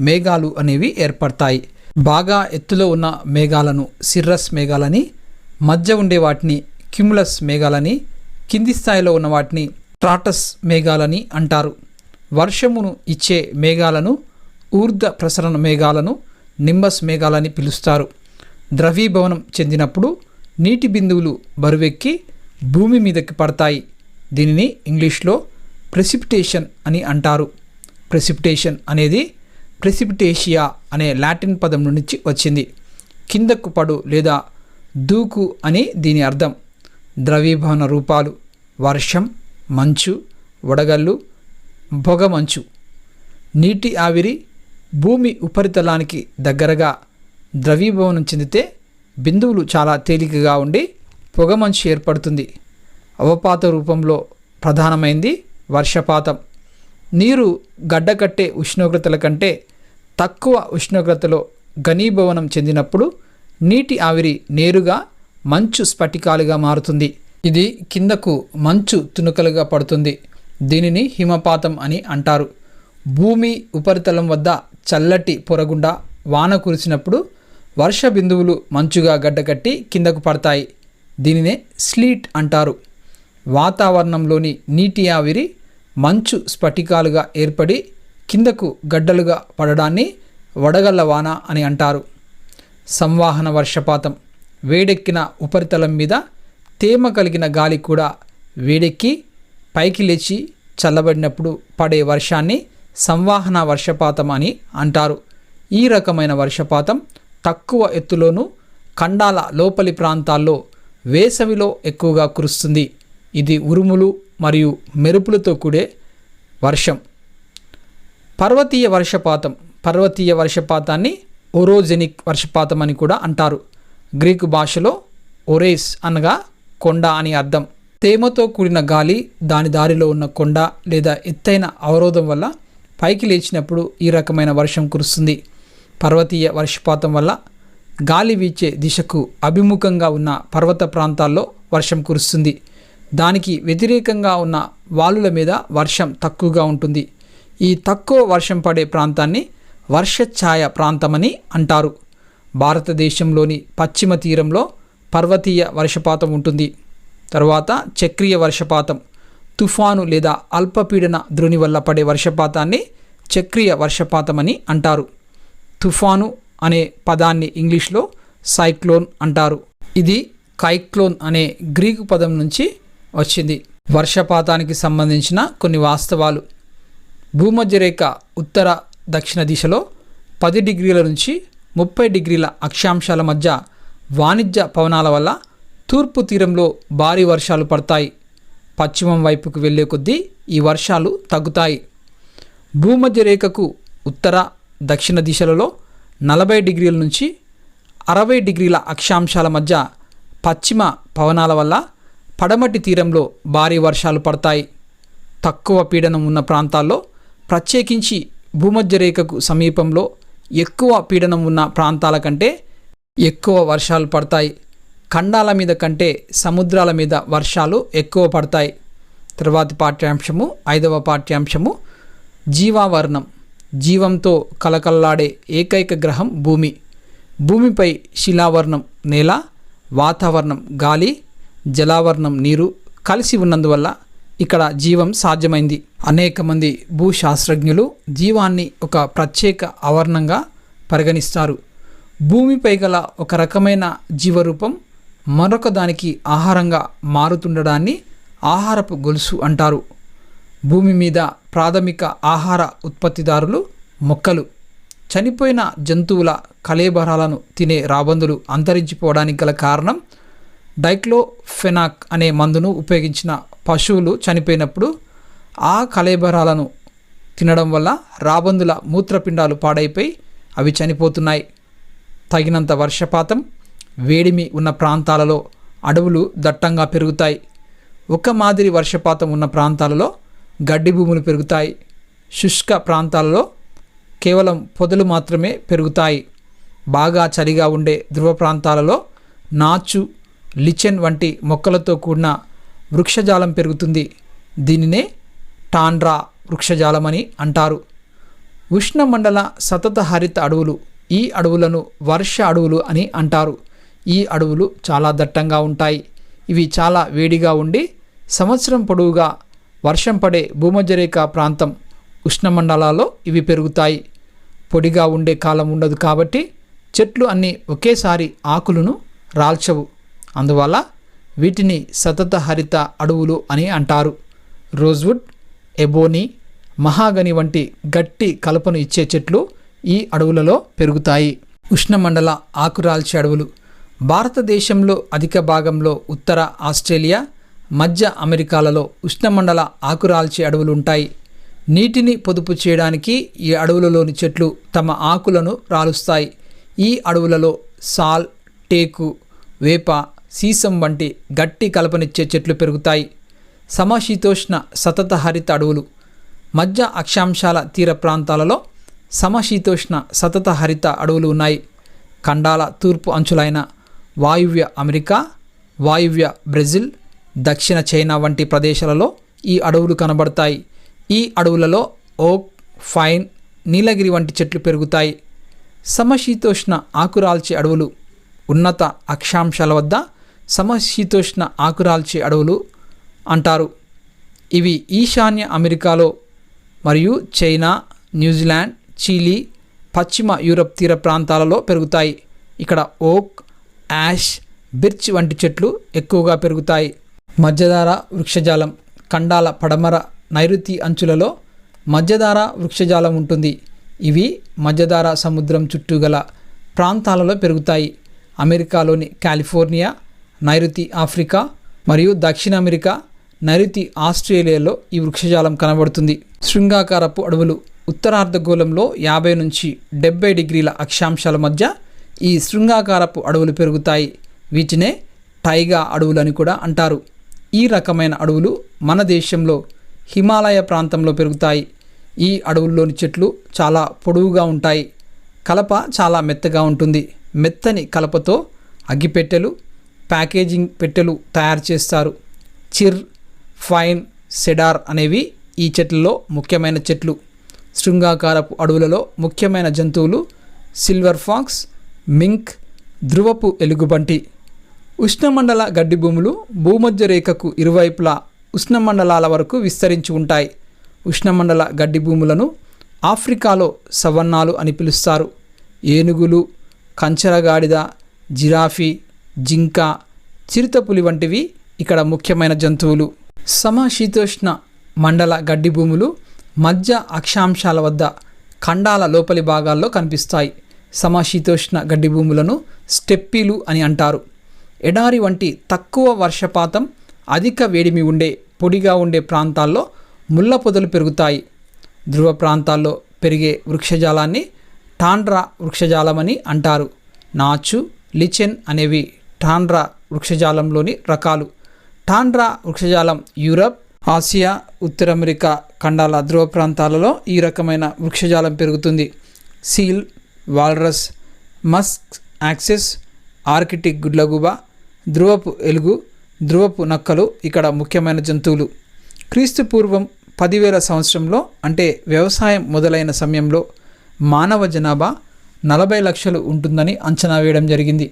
మేఘాలు అనేవి ఏర్పడతాయి. బాగా ఎత్తులో ఉన్న మేఘాలను సిర్రస్ మేఘాలని, మధ్య ఉండే వాటిని క్యుములస్ మేఘాలని, కింది స్థాయిలో ఉన్న వాటిని స్ట్రాటస్ మేఘాలని అంటారు. వర్షమును ఇచ్చే మేఘాలను ఊర్ధ్వ ప్రసరణ మేఘాలను నింబస్ మేఘాలని పిలుస్తారు. ద్రవీభవనం చెందినప్పుడు నీటి బిందువులు బరువెక్కి భూమి మీదకి పడతాయి. దీనిని ఇంగ్లీష్లో ప్రెసిపిటేషన్ అని అంటారు. ప్రెసిపిటేషన్ అనేది ప్రెసిపిటేషియా అనే లాటిన్ పదం నుంచి వచ్చింది. కిందకు పడు లేదా దూకు అని దీని అర్థం. ద్రవీభవన రూపాలు వర్షం, మంచు, వడగళ్ళు, పొగమంచు. నీటి ఆవిరి భూమి ఉపరితలానికి దగ్గరగా ద్రవీభవనం చెందితే బిందువులు చాలా తేలికగా ఉండి పొగమంచు ఏర్పడుతుంది. అవపాత రూపంలో ప్రధానమైంది వర్షపాతం. నీరు గడ్డకట్టే ఉష్ణోగ్రతల కంటే తక్కువ ఉష్ణోగ్రతలో ఘనీభవనం చెందినప్పుడు నీటి ఆవిరి నేరుగా మంచు స్ఫటికాలుగా మారుతుంది. ఇది కిందకు మంచు తునకలుగా పడుతుంది. దీనిని హిమపాతం అని అంటారు. భూమి ఉపరితలం వద్ద చల్లటి పొరగుండా వాన కురిసినప్పుడు వర్ష బిందువులు మంచుగా గడ్డకట్టి కిందకు పడతాయి. దీనినే స్లీట్ అంటారు. వాతావరణంలోని నీటి ఆవిరి మంచు స్ఫటికాలుగా ఏర్పడి కిందకు గడ్డలుగా పడడాన్ని వడగళ్ల వాన అని అంటారు. సంవాహన వర్షపాతం వేడెక్కిన ఉపరితలం మీద తేమ కలిగిన గాలి కూడా వేడెక్కి పైకి లేచి చల్లబడినప్పుడు పడే వర్షాన్ని సంవాహన వర్షపాతం అని అంటారు. ఈ రకమైన వర్షపాతం తక్కువ ఎత్తులోనూ ఖండాల లోపలి ప్రాంతాల్లో వేసవిలో ఎక్కువగా కురుస్తుంది. ఇది ఉరుములు మరియు మెరుపులతో కూడే వర్షం. పర్వతీయ వర్షపాతం పర్వతీయ వర్షపాతాన్ని ఓరోజెనిక్ వర్షపాతం అని కూడా అంటారు. గ్రీకు భాషలో ఒరేస్ అనగా కొండ అని అర్థం. తేమతో కూడిన గాలి దాని దారిలో ఉన్న కొండ లేదా ఎత్తైన అవరోధం వల్ల పైకి లేచినప్పుడు ఈ రకమైన వర్షం కురుస్తుంది. పర్వతీయ వర్షపాతం వల్ల గాలి వీచే దిశకు అభిముఖంగా ఉన్న పర్వత ప్రాంతాల్లో వర్షం కురుస్తుంది. దానికి వ్యతిరేకంగా ఉన్న వాలుల మీద వర్షం తక్కువగా ఉంటుంది. ఈ తక్కువ వర్షం పడే ప్రాంతాన్ని వర్షఛాయ ప్రాంతమని అంటారు. భారతదేశంలోని పశ్చిమ తీరంలో పర్వతీయ వర్షపాతం ఉంటుంది. తర్వాత చక్రీయ వర్షపాతం. తుఫాను లేదా అల్పపీడన ద్రోణి వల్ల పడే వర్షపాతాన్ని చక్రీయ వర్షపాతమని అంటారు. తుఫాను అనే పదాన్ని ఇంగ్లీష్లో సైక్లోన్ అంటారు. ఇది కైక్లోన్ అనే గ్రీకు పదం నుంచి వచ్చింది. వర్షపాతానికి సంబంధించిన కొన్ని వాస్తవాలు. భూమధ్యరేఖ ఉత్తర దక్షిణ దిశలో 10 డిగ్రీల నుంచి 30 డిగ్రీల అక్షాంశాల మధ్య వాణిజ్య పవనాల వల్ల తూర్పు తీరంలో భారీ వర్షాలు పడతాయి. పశ్చిమం వైపుకు వెళ్ళే కొద్దీ ఈ వర్షాలు తగ్గుతాయి. భూమధ్యరేఖకు ఉత్తర దక్షిణ దిశలలో 40 డిగ్రీల నుంచి 60 డిగ్రీల అక్షాంశాల మధ్య పశ్చిమ పవనాల వల్ల పడమటి తీరంలో భారీ వర్షాలు పడతాయి. తక్కువ పీడనం ఉన్న ప్రాంతాల్లో, ప్రత్యేకించి భూమధ్యరేఖకు సమీపంలో ఎక్కువ పీడనం ఉన్న ప్రాంతాల కంటే ఎక్కువ వర్షాలు పడతాయి. ఖండాల మీద కంటే సముద్రాల మీద వర్షాలు ఎక్కువ పడతాయి. తర్వాతి పాఠ్యాంశము 5వ పాఠ్యాంశము జీవావరణం. జీవంతో కలకల్లాడే ఏకైక గ్రహం భూమి. భూమిపై శిలావరణం నేల, వాతావరణం గాలి, జలావరణం నీరు కలిసి ఉన్నందువల్ల ఇక్కడ జీవం సాధ్యమైంది. అనేక మంది భూశాస్త్రజ్ఞులు జీవాన్ని ఒక ప్రత్యేక ఆవరణంగా పరిగణిస్తారు. భూమిపై గల ఒక రకమైన జీవరూపం మరొక దానికి ఆహారంగా మారుతుండడాన్ని ఆహారపు గొలుసు అంటారు. భూమి మీద ప్రాథమిక ఆహార ఉత్పత్తిదారులు మొక్కలు. చనిపోయిన జంతువుల కళేబరాలను తినే రాబందులు అంతరించిపోవడానికి గల కారణం డైక్లోఫెనాక్ అనే మందును ఉపయోగించిన పశువులు చనిపోయినప్పుడు ఆ కళేబరాలను తినడం వల్ల రాబందుల మూత్రపిండాలు పాడైపోయి అవి చనిపోతున్నాయి. తగినంత వర్షపాతం, వేడిమి ఉన్న ప్రాంతాలలో అడవులు దట్టంగా పెరుగుతాయి. ఒక మాదిరి వర్షపాతం ఉన్న ప్రాంతాలలో గడ్డి భూములు పెరుగుతాయి. శుష్క ప్రాంతాలలో కేవలం పొదలు మాత్రమే పెరుగుతాయి. బాగా చలిగా ఉండే ధ్రువ ప్రాంతాలలో నాచు, లిచెన్ వంటి మొక్కలతో కూడిన వృక్షజాలం పెరుగుతుంది. దీనినే టాండ్రా వృక్షజాలం అని అంటారు. ఉష్ణమండల సతత హరిత అడవులు, ఈ అడవులను వర్ష అడవులు అని అంటారు. ఈ అడవులు చాలా దట్టంగా ఉంటాయి. ఇవి చాలా వేడిగా ఉండి సంవత్సరం పొడవుగా వర్షం పడే భూమధ్యరేఖ ప్రాంతం ఉష్ణమండలాల్లో ఇవి పెరుగుతాయి. పొడిగా ఉండే కాలం ఉండదు కాబట్టి చెట్లు అన్నీ ఒకేసారి ఆకులను రాల్చవు. అందువల్ల వీటిని సతత హరిత అడవులు అని అంటారు. రోజ్వుడ్, ఎబోనీ, మహాగని వంటి గట్టి కలపను ఇచ్చే చెట్లు ఈ అడవులలో పెరుగుతాయి. ఉష్ణమండల ఆకురాల్చే అడవులు భారతదేశంలో అధిక భాగంలో ఉత్తర ఆస్ట్రేలియా, మధ్య అమెరికాలలో ఉష్ణమండల ఆకురాల్చే అడవులు ఉంటాయి. నీటిని పొదుపు చేయడానికి ఈ అడవులలోని చెట్లు తమ ఆకులను రాలుస్తాయి. ఈ అడవులలో సాల్, టేకు, వేప, సీసం వంటి గట్టి కలపనిచ్చే చెట్లు పెరుగుతాయి. సమశీతోష్ణ సతత హరిత అడవులు మధ్య అక్షాంశాల తీర ప్రాంతాలలో సమశీతోష్ణ సతత హరిత అడవులు ఉన్నాయి. ఖండాల తూర్పు అంచులైన వాయువ్య అమెరికా, వాయువ్య బ్రెజిల్, దక్షిణ చైనా వంటి ప్రదేశాలలో ఈ అడవులు కనబడతాయి. ఈ అడవులలో ఓక్, ఫైన్, నీలగిరి వంటి చెట్లు పెరుగుతాయి. సమశీతోష్ణ ఆకురాల్చే అడవులు ఉన్నత అక్షాంశాల వద్ద సమశీతోష్ణ ఆకురాల్చే అడవులు అంటారు. ఇవి ఈశాన్య అమెరికాలో మరియు చైనా, న్యూజిలాండ్, చిలీ, పశ్చిమ యూరప్ తీర ప్రాంతాలలో పెరుగుతాయి. ఇక్కడ ఓక్, యాష్, బిర్చ్ వంటి చెట్లు ఎక్కువగా పెరుగుతాయి. మధ్యధార వృక్షజాలం ఖండాల పడమర నైరుతి అంచులలో మధ్యధార వృక్షజాలం ఉంటుంది. ఇవి మధ్యధార సముద్రం చుట్టూ గల ప్రాంతాలలో పెరుగుతాయి. అమెరికాలోని కాలిఫోర్నియా, నైరుతి ఆఫ్రికా మరియు దక్షిణ అమెరికా, నైరుతి ఆస్ట్రేలియాలో ఈ వృక్షజాలం కనబడుతుంది. శృంగాకారపు అడవులు ఉత్తరార్ధగోళంలో 50 నుంచి 70 డిగ్రీల అక్షాంశాల మధ్య ఈ శృంగాకారపు అడవులు పెరుగుతాయి. వీటినే టైగా అడవులని కూడా అంటారు. ఈ రకమైన అడవులు మన దేశంలో హిమాలయ ప్రాంతంలో పెరుగుతాయి. ఈ అడవుల్లోని చెట్లు చాలా పొడవుగా ఉంటాయి. కలప చాలా మెత్తగా ఉంటుంది. మెత్తని కలపతో అగ్గిపెట్టెలు, ప్యాకేజింగ్ పెట్టెలు తయారు చేస్తారు. చిర్, ఫైన్, సెడార్ అనేవి ఈ చెట్లలో ముఖ్యమైన చెట్లు. శృంగాకారపు అడవులలో ముఖ్యమైన జంతువులు సిల్వర్ ఫాక్స్, మింక్, ధ్రువపు ఎలుగుబంటి. ఉష్ణమండల గడ్డి భూములు భూమధ్య రేఖకు ఇరువైపులా ఉష్ణమండలాల వరకు విస్తరించి ఉంటాయి. ఉష్ణమండల గడ్డి భూములను ఆఫ్రికాలో సవన్నాలు అని పిలుస్తారు. ఏనుగులు, కంచరగాడిద, జిరాఫీ, జింక, చిరుతపులి వంటివి ఇక్కడ ముఖ్యమైన జంతువులు. సమశీతోష్ణ మండల గడ్డి భూములు మధ్య అక్షాంశాల వద్ద ఖండాల లోపలి భాగాల్లో కనిపిస్తాయి. సమశీతోష్ణ గడ్డి భూములను స్టెప్పీలు అని అంటారు. ఎడారి వంటి తక్కువ వర్షపాతం, అధిక వేడిమి ఉండే పొడిగా ఉండే ప్రాంతాల్లో ముళ్ళ పొదలు పెరుగుతాయి. ధ్రువ ప్రాంతాల్లో పెరిగే వృక్షజాలాన్ని టాండ్రా వృక్షజాలమని అంటారు. నాచు, లిచెన్ అనేవి టాండ్రా వృక్షజాలంలోని రకాలు. టాండ్రా వృక్షజాలం యూరప్, ఆసియా, ఉత్తర అమెరికా ఖండాల ధ్రువ ప్రాంతాలలో ఈ రకమైన వృక్షజాలం పెరుగుతుంది. Seal, walrus, musk oxes, Arctic గుడ్లగూబ, ధ్రువపు ఎలుగు, ధ్రువపు నక్కలు ఇక్కడ ముఖ్యమైన జంతువులు. క్రీస్తు పూర్వం 10,000 సంవత్సరంలో అంటే వ్యవసాయం మొదలైన సమయంలో మానవ జనాభా 40 లక్షలు ఉంటుందని అంచనా వేయడం జరిగింది.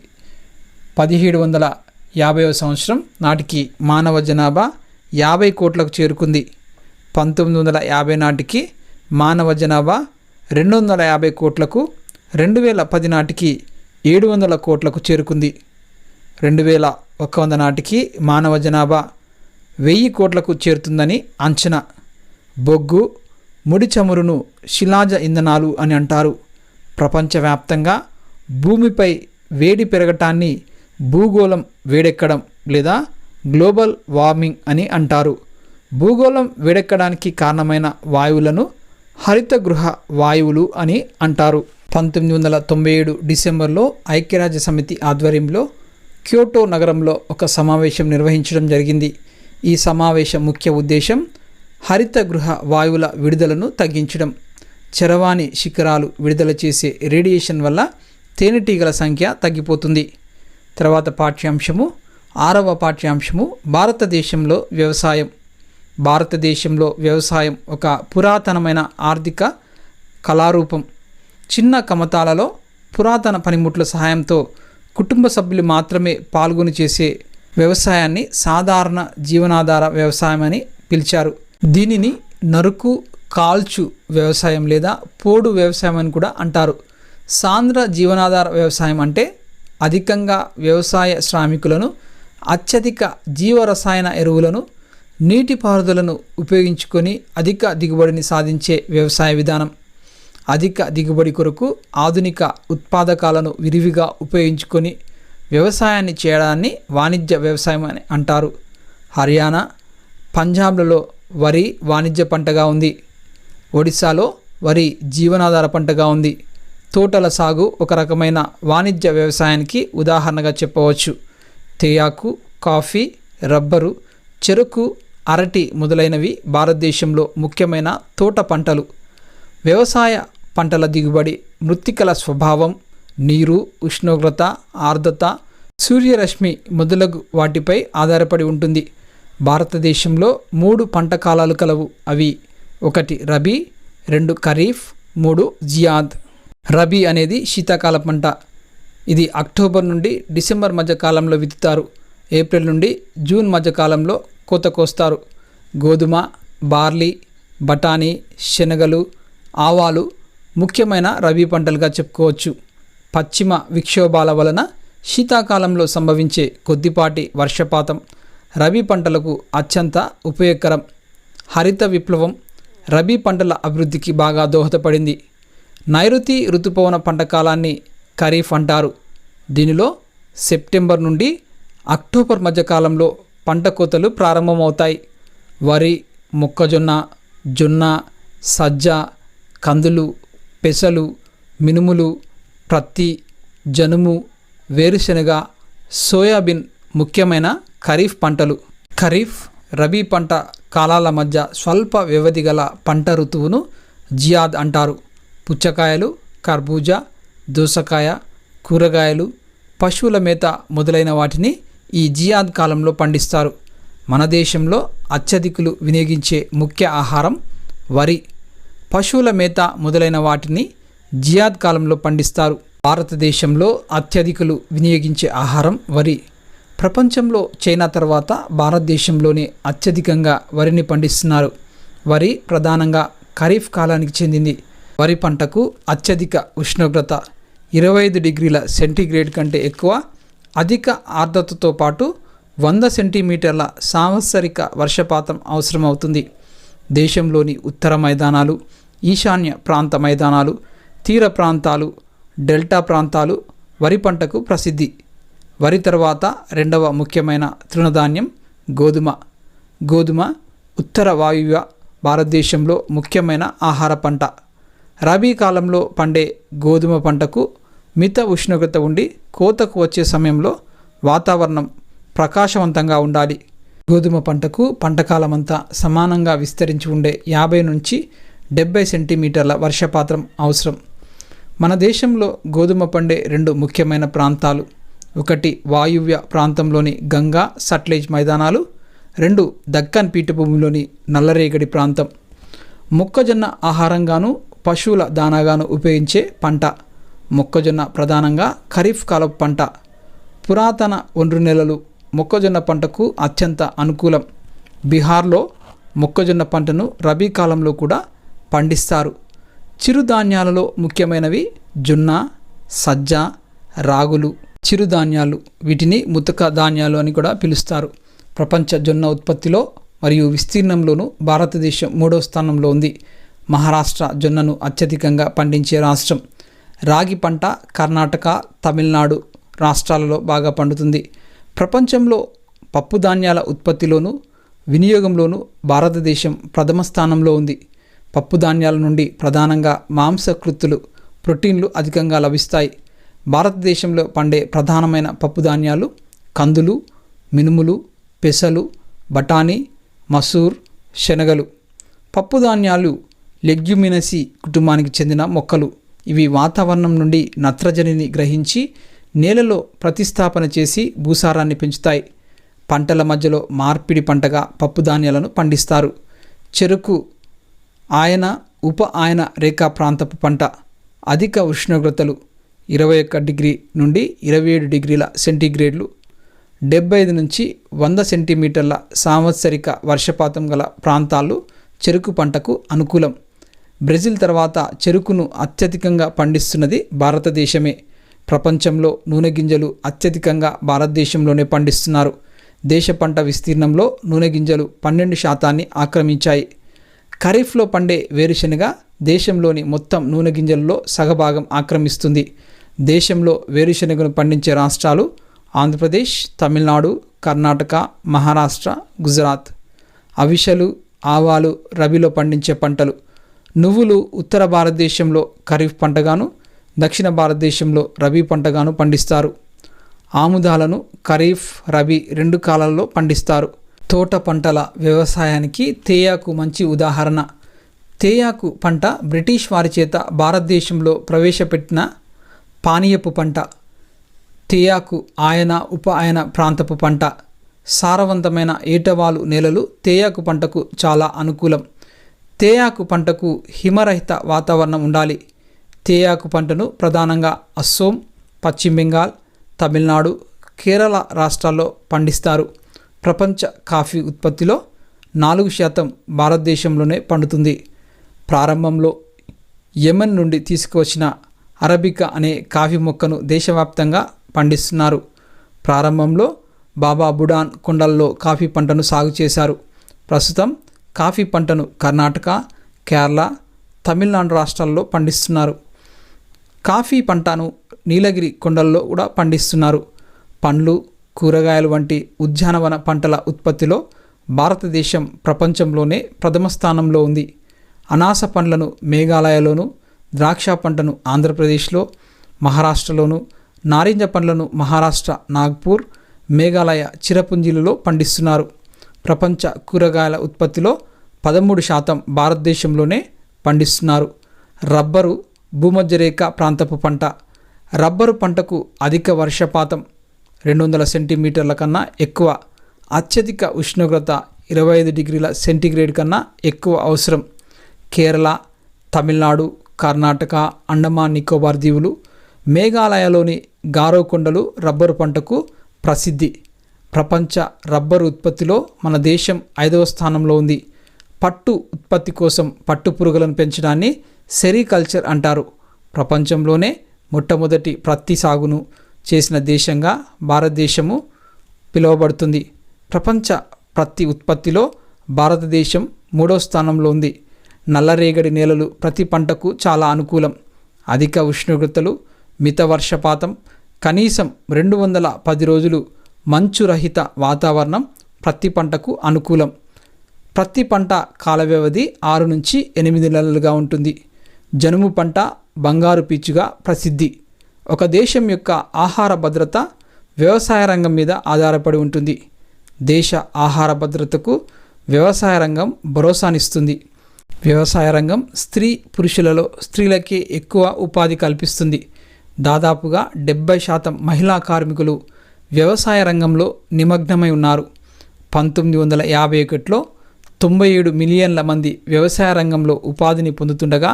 1750వ సంవత్సరం నాటికి మానవ జనాభా 50 కోట్లకు చేరుకుంది. 1950 నాటికి మానవ జనాభా 250 కోట్లకు, 2010 నాటికి 700 కోట్లకు చేరుకుంది. 2100 నాటికి మానవ జనాభా 1000 కోట్లకు చేరుతుందని అంచనా. బొగ్గు, ముడి చమురును శిలాజ ఇంధనాలు అని అంటారు. ప్రపంచవ్యాప్తంగా భూమిపై వేడి పెరగటాన్ని భూగోళం వేడెక్కడం లేదా గ్లోబల్ వార్మింగ్ అని అంటారు. భూగోళం వేడెక్కడానికి కారణమైన వాయువులను హరితగృహ వాయువులు అని అంటారు. 1997 డిసెంబర్లో ఐక్యరాజ్య సమితి ఆధ్వర్యంలో క్యోటో నగరంలో ఒక సమావేశం నిర్వహించడం జరిగింది. ఈ సమావేశం ముఖ్య ఉద్దేశం హరితగృహ వాయువుల విడుదలను తగ్గించడం. చరవాణి శిఖరాలు విడుదల చేసే రేడియేషన్ వల్ల తేనెటీగల సంఖ్య తగ్గిపోతుంది. తర్వాత పాఠ్యాంశము 6వ పాఠ్యాంశము భారతదేశంలో వ్యవసాయం. భారతదేశంలో వ్యవసాయం ఒక పురాతనమైన ఆర్థిక కళారూపం. చిన్న కమతాలలో పురాతన పనిముట్ల సహాయంతో కుటుంబ సభ్యులు మాత్రమే పాల్గొని చేసే వ్యవసాయాన్ని సాధారణ జీవనాధార వ్యవసాయం అని పిలిచారు. దీనిని నరుకు కాల్చు వ్యవసాయం లేదా పోడు వ్యవసాయం అని కూడా అంటారు. సాంద్ర జీవనాధార వ్యవసాయం అంటే అధికంగా వ్యవసాయ శ్రామికులను, అత్యధిక జీవరసాయన ఎరువులను, నీటిపారుదలను ఉపయోగించుకొని అధిక దిగుబడిని సాధించే వ్యవసాయ విధానం. అధిక దిగుబడి కొరకు ఆధునిక ఉత్పాదకాలను విరివిగా ఉపయోగించుకొని వ్యవసాయాన్ని చేయడాన్ని వాణిజ్య వ్యవసాయం అని అంటారు. హర్యానా, పంజాబ్లలో వరి వాణిజ్య పంటగా ఉంది. ఒడిశాలో వరి జీవనాధార పంటగా ఉంది. తోటల సాగు ఒక రకమైన వాణిజ్య వ్యవసాయానికి ఉదాహరణగా చెప్పవచ్చు. తేయాకు, కాఫీ, రబ్బరు, చెరకు, అరటి మొదలైనవి భారతదేశంలో ముఖ్యమైన తోట పంటలు. వ్యవసాయ పంటల దిగుబడి మృత్తికల స్వభావం, నీరు, ఉష్ణోగ్రత, ఆర్ద్రత, సూర్యరశ్మి మొదలగు వాటిపై ఆధారపడి ఉంటుంది. భారతదేశంలో 3 పంట కాలాలు కలవు. అవి 1 రబీ, 2 ఖరీఫ్, 3 జియాద్. రబీ అనేది శీతాకాల పంట. ఇది అక్టోబర్ నుండి డిసెంబర్ మధ్య కాలంలో విత్తుతారు. ఏప్రిల్ నుండి జూన్ మధ్య కాలంలో కోత కోస్తారు. గోధుమ, బార్లీ, బఠానీ, శనగలు, ఆవాలు ముఖ్యమైన రబీ పంటలుగా చెప్పుకోవచ్చు. పశ్చిమ విక్షోభాల వలన శీతాకాలంలో సంభవించే కొద్దిపాటి వర్షపాతం రబీ పంటలకు అత్యంత ఉపయోగకరం. హరిత విప్లవం రబీ పంటల అభివృద్ధికి బాగా దోహదపడింది. నైరుతి ఋతుపవన పంట కాలాన్ని ఖరీఫ్ అంటారు. దీనిలో సెప్టెంబర్ నుండి అక్టోబర్ మధ్యకాలంలో పంట కోతలు ప్రారంభమవుతాయి. వరి, మొక్కజొన్న, జొన్న, సజ్జ, కందులు, పెసలు, మినుములు, ప్రత్తి, జనుము, వేరుశెనగ, సోయాబీన్ ముఖ్యమైన ఖరీఫ్ పంటలు. ఖరీఫ్, రబీ పంట కాలాల మధ్య స్వల్ప వ్యవధి గల పంట ఋతువును జియాద్ అంటారు. పుచ్చకాయలు, కర్బూజా, దోసకాయ, కూరగాయలు, పశువుల మేత మొదలైన వాటిని ఈ జియాద్ కాలంలో పండిస్తారు. మన దేశంలో అత్యధికులు వినియోగించే ముఖ్య ఆహారం వరి. పశువుల మేత మొదలైన వాటిని జియాద్ కాలంలో పండిస్తారు. భారతదేశంలో అత్యధికులు వినియోగించే ఆహారం వరి. ప్రపంచంలో చైనా తర్వాత భారతదేశంలోనే అత్యధికంగా వరిని పండిస్తున్నారు. వరి ప్రధానంగా ఖరీఫ్ కాలానికి చెందింది. వరి పంటకు అత్యధిక ఉష్ణోగ్రత 25 డిగ్రీల సెంటీగ్రేడ్ కంటే ఎక్కువ, అధిక ఆర్ద్రతతో పాటు 100 సెంటీమీటర్ల సాంవత్సరిక వర్షపాతం అవసరమవుతుంది. దేశంలోని ఉత్తర మైదానాలు, ఈశాన్య ప్రాంత మైదానాలు, తీర ప్రాంతాలు, డెల్టా ప్రాంతాలు వరి పంటకు ప్రసిద్ధి. వరి తర్వాత రెండవ ముఖ్యమైన తృణధాన్యం గోధుమ. గోధుమ ఉత్తర వాయువ్య భారతదేశంలో ముఖ్యమైన ఆహార పంట. రబీ కాలంలో పండే గోధుమ పంటకు మిత ఉష్ణోగ్రత ఉండి కోతకు వచ్చే సమయంలో వాతావరణం ప్రకాశవంతంగా ఉండాలి. గోధుమ పంటకు పంటకాలమంతా సమానంగా విస్తరించి ఉండే 50 నుంచి 70 సెంటీమీటర్ల వర్షపాతం అవసరం. మన దేశంలో గోధుమ పండే 2 ముఖ్యమైన ప్రాంతాలు. 1 వాయువ్య ప్రాంతంలోని గంగా సట్లెజ్ మైదానాలు, 2 దక్కన్ పీఠభూమిలోని నల్లరేగడి ప్రాంతం. మొక్కజొన్న ఆహారంగాను పశువుల దానాగాను ఉపయోగించే పంట. మొక్కజొన్న ప్రధానంగా ఖరీఫ్ కాలపు పంట. పురాతన ఒండ్రు నేలలు మొక్కజొన్న పంటకు అత్యంత అనుకూలం. బీహార్లో మొక్కజొన్న పంటను రబీ కాలంలో కూడా పండిస్తారు. చిరుధాన్యాలలో ముఖ్యమైనవి జొన్న, సజ్జ, రాగులు. చిరుధాన్యాలు, వీటిని ముతక ధాన్యాలు అని కూడా పిలుస్తారు. ప్రపంచ జొన్న ఉత్పత్తిలో మరియు విస్తీర్ణంలోనూ భారతదేశం 3వ స్థానంలో ఉంది. మహారాష్ట్ర జొన్నను అత్యధికంగా పండించే రాష్ట్రం. రాగి పంట కర్ణాటక, తమిళనాడు రాష్ట్రాలలో బాగా పండుతుంది. ప్రపంచంలో పప్పు ధాన్యాల ఉత్పత్తిలోనూ వినియోగంలోనూ భారతదేశం ప్రథమ స్థానంలో ఉంది. పప్పు ధాన్యాల నుండి ప్రధానంగా మాంసకృత్తులు, ప్రోటీన్లు అధికంగా లభిస్తాయి. భారతదేశంలో పండే ప్రధానమైన పప్పు ధాన్యాలు కందులు, మినుములు, పెసలు, బఠానీ, మసూర్, శనగలు. పప్పు ధాన్యాలు లెగ్యుమినసి కుటుంబానికి చెందిన మొక్కలు. ఇవి వాతావరణం నుండి నత్రజనిని గ్రహించి నేలలో ప్రతిస్థాపన చేసి భూసారాన్ని పెంచుతాయి. పంటల మధ్యలో మార్పిడి పంటగా పప్పుధాన్యాలను పండిస్తారు. చెరుకు ఆయన ఉప ఆయన రేఖా ప్రాంతపు పంట. అధిక ఉష్ణోగ్రతలు 21 డిగ్రీ నుండి 27 డిగ్రీల సెంటీగ్రేడ్లు, 75 నుంచి 100 సెంటీమీటర్ల సాంవత్సరిక వర్షపాతం గల ప్రాంతాలు చెరుకు పంటకు అనుకూలం. బ్రెజిల్ తర్వాత చెరుకును అత్యధికంగా పండిస్తున్నది భారతదేశమే. ప్రపంచంలో నూనె గింజలు అత్యధికంగా భారతదేశంలోనే పండిస్తున్నారు. దేశ పంట విస్తీర్ణంలో నూనె గింజలు 12% ఆక్రమించాయి. ఖరీఫ్లో పండే వేరుశెనగ దేశంలోని మొత్తం నూనె గింజల్లో సగభాగం ఆక్రమిస్తుంది. దేశంలో వేరుశెనగను పండించే రాష్ట్రాలు ఆంధ్రప్రదేశ్, తమిళనాడు, కర్ణాటక, మహారాష్ట్ర, గుజరాత్. అవిసెలు, ఆవాలు రబీలో పండించే పంటలు. నువ్వులు ఉత్తర భారతదేశంలో ఖరీఫ్ పంటగాను, దక్షిణ భారతదేశంలో రబీ పంటగాను పండిస్తారు. ఆముదాలను ఖరీఫ్, రబీ 2 కాలాల్లో పండిస్తారు. తోట పంటల వ్యవసాయానికి తేయాకు మంచి ఉదాహరణ. తేయాకు పంట బ్రిటిష్ వారి చేత భారతదేశంలో ప్రవేశపెట్టిన పానీయపు పంట. తేయాకు ఆయన ఉప ఆయన ప్రాంతపు పంట. సారవంతమైన ఏటవాలు నేలలు తేయాకు పంటకు చాలా అనుకూలం. తేయాకు పంటకు హిమరహిత వాతావరణం ఉండాలి. తేయాకు పంటను ప్రధానంగా అస్సోం, పశ్చిమ బెంగాల్, తమిళనాడు, కేరళ రాష్ట్రాల్లో పండిస్తారు. ప్రపంచ కాఫీ ఉత్పత్తిలో 4% భారతదేశంలోనే పండుతుంది. ప్రారంభంలో యెమెన్ నుండి తీసుకువచ్చిన అరబికా అనే కాఫీ మొక్కను దేశవ్యాప్తంగా పండిస్తున్నారు. ప్రారంభంలో బాబా బుడాన్ కొండల్లో కాఫీ పంటను సాగు చేశారు. ప్రస్తుతం కాఫీ పంటను కర్ణాటక, కేరళ, తమిళనాడు రాష్ట్రాల్లో పండిస్తున్నారు. కాఫీ పంటను నీలగిరి కొండల్లో కూడా పండిస్తున్నారు. పండ్లు, కూరగాయలు వంటి ఉద్యానవన పంటల ఉత్పత్తిలో భారతదేశం ప్రపంచంలోనే ప్రథమ స్థానంలో ఉంది. అనాస పండ్లను మేఘాలయలోను, ద్రాక్ష పంటను ఆంధ్రప్రదేశ్లో, మహారాష్ట్రలోను, నారింజ పండ్లను మహారాష్ట్ర నాగ్పూర్, మేఘాలయ చిరపుంజీలలో పండిస్తున్నారు. ప్రపంచ కూరగాయల ఉత్పత్తిలో 13% భారతదేశంలోనే పండిస్తున్నారు. రబ్బరు భూమధ్యరేఖ ప్రాంతపు పంట. రబ్బరు పంటకు అధిక వర్షపాతం 200 సెంటీమీటర్ల కన్నా ఎక్కువ, అత్యధిక ఉష్ణోగ్రత 25 డిగ్రీల సెంటీగ్రేడ్ కన్నా ఎక్కువ అవసరం. కేరళ, తమిళనాడు, కర్ణాటక, అండమాన్ నికోబార్ దీవులు, మేఘాలయలోని గారో కొండలు రబ్బరు పంటకు ప్రసిద్ధి. ప్రపంచ రబ్బరు ఉత్పత్తిలో మన దేశం 5వ స్థానంలో ఉంది. పట్టు ఉత్పత్తి కోసం పట్టు పురుగులను పెంచడాన్ని సెరికల్చర్ అంటారు. ప్రపంచంలోనే మొట్టమొదటి ప్రత్తి సాగును చేసిన దేశంగా భారతదేశము పిలువబడుతుంది. ప్రపంచ ప్రత్తి ఉత్పత్తిలో భారతదేశం 3వ స్థానంలో ఉంది. నల్లరేగడి నేలలు ప్రతి పంటకు చాలా అనుకూలం. అధిక ఉష్ణోగ్రతలు, మిత వర్షపాతం, కనీసం 210 రోజులు మంచు రహిత వాతావరణం ప్రతి పంటకు అనుకూలం. ప్రతి పంట కాల వ్యవధి 6 నుంచి 8 నెలలుగా ఉంటుంది. జనుము పంట బంగారు పీచుగా ప్రసిద్ధి. ఒక దేశం యొక్క ఆహార భద్రత వ్యవసాయ రంగం మీద ఆధారపడి ఉంటుంది. దేశ ఆహార భద్రతకు వ్యవసాయ రంగం భరోసానిస్తుంది. వ్యవసాయ రంగం స్త్రీ పురుషులలో స్త్రీలకే ఎక్కువ ఉపాధి కల్పిస్తుంది. దాదాపుగా 70% మహిళా కార్మికులు వ్యవసాయ రంగంలో నిమగ్నమై ఉన్నారు. 1951లో 97 మిలియన్ల మంది వ్యవసాయ రంగంలో ఉపాధిని పొందుతుండగా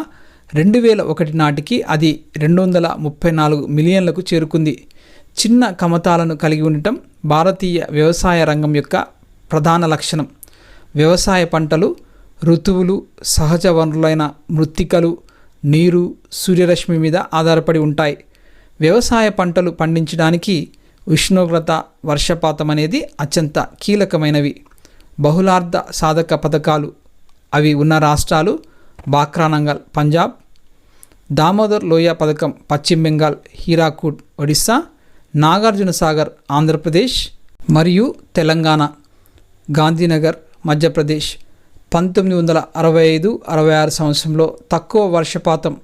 2001 నాటికి అది 234 మిలియన్లకు చేరుకుంది. చిన్న కమతాలను కలిగి ఉండటం భారతీయ వ్యవసాయ రంగం యొక్క ప్రధాన లక్షణం. వ్యవసాయ పంటలు ఋతువులు, సహజ వనరులైన మృత్తికలు, నీరు, సూర్యరశ్మి మీద ఆధారపడి ఉంటాయి. వ్యవసాయ పంటలు పండించడానికి ఉష్ణోగ్రత, వర్షపాతం అనేది అత్యంత కీలకమైనవి. బహుళార్థ సాధక పథకాలు అవి ఉన్న రాష్ట్రాలు బాక్రానంగల్ పంజాబ్, దామోదర్ లోయ పథకం పశ్చిమ బెంగాల్, హీరాకూడ్ ఒడిస్సా, నాగార్జున సాగర్ ఆంధ్రప్రదేశ్ మరియు తెలంగాణ, గాంధీనగర్ మధ్యప్రదేశ్. 1965-66 సంవత్సరంలో తక్కువ వర్షపాతం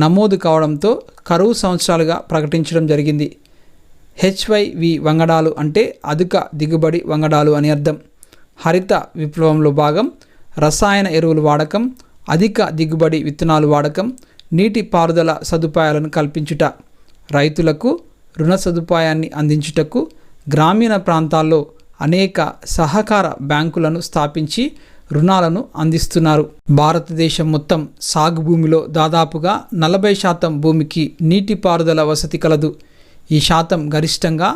నమోదు కావడంతో కరువు సంవత్సరాలుగా ప్రకటించడం జరిగింది. HYV వంగడాలు అంటే అధిక దిగుబడి వంగడాలు అని అర్థం. హరిత విప్లవంలో భాగం రసాయన ఎరువుల వాడకం, అధిక దిగుబడి విత్తనాలు వాడకం, నీటి పారుదల సదుపాయాలను కల్పించుట, రైతులకు రుణ సదుపాయాన్ని అందించుటకు గ్రామీణ ప్రాంతాల్లో అనేక సహకార బ్యాంకులను స్థాపించి రుణాలను అందిస్తున్నారు. భారతదేశం మొత్తం సాగు భూమిలో దాదాపుగా 40% భూమికి నీటిపారుదల వసతి కలదు. ఈ శాతం గరిష్టంగా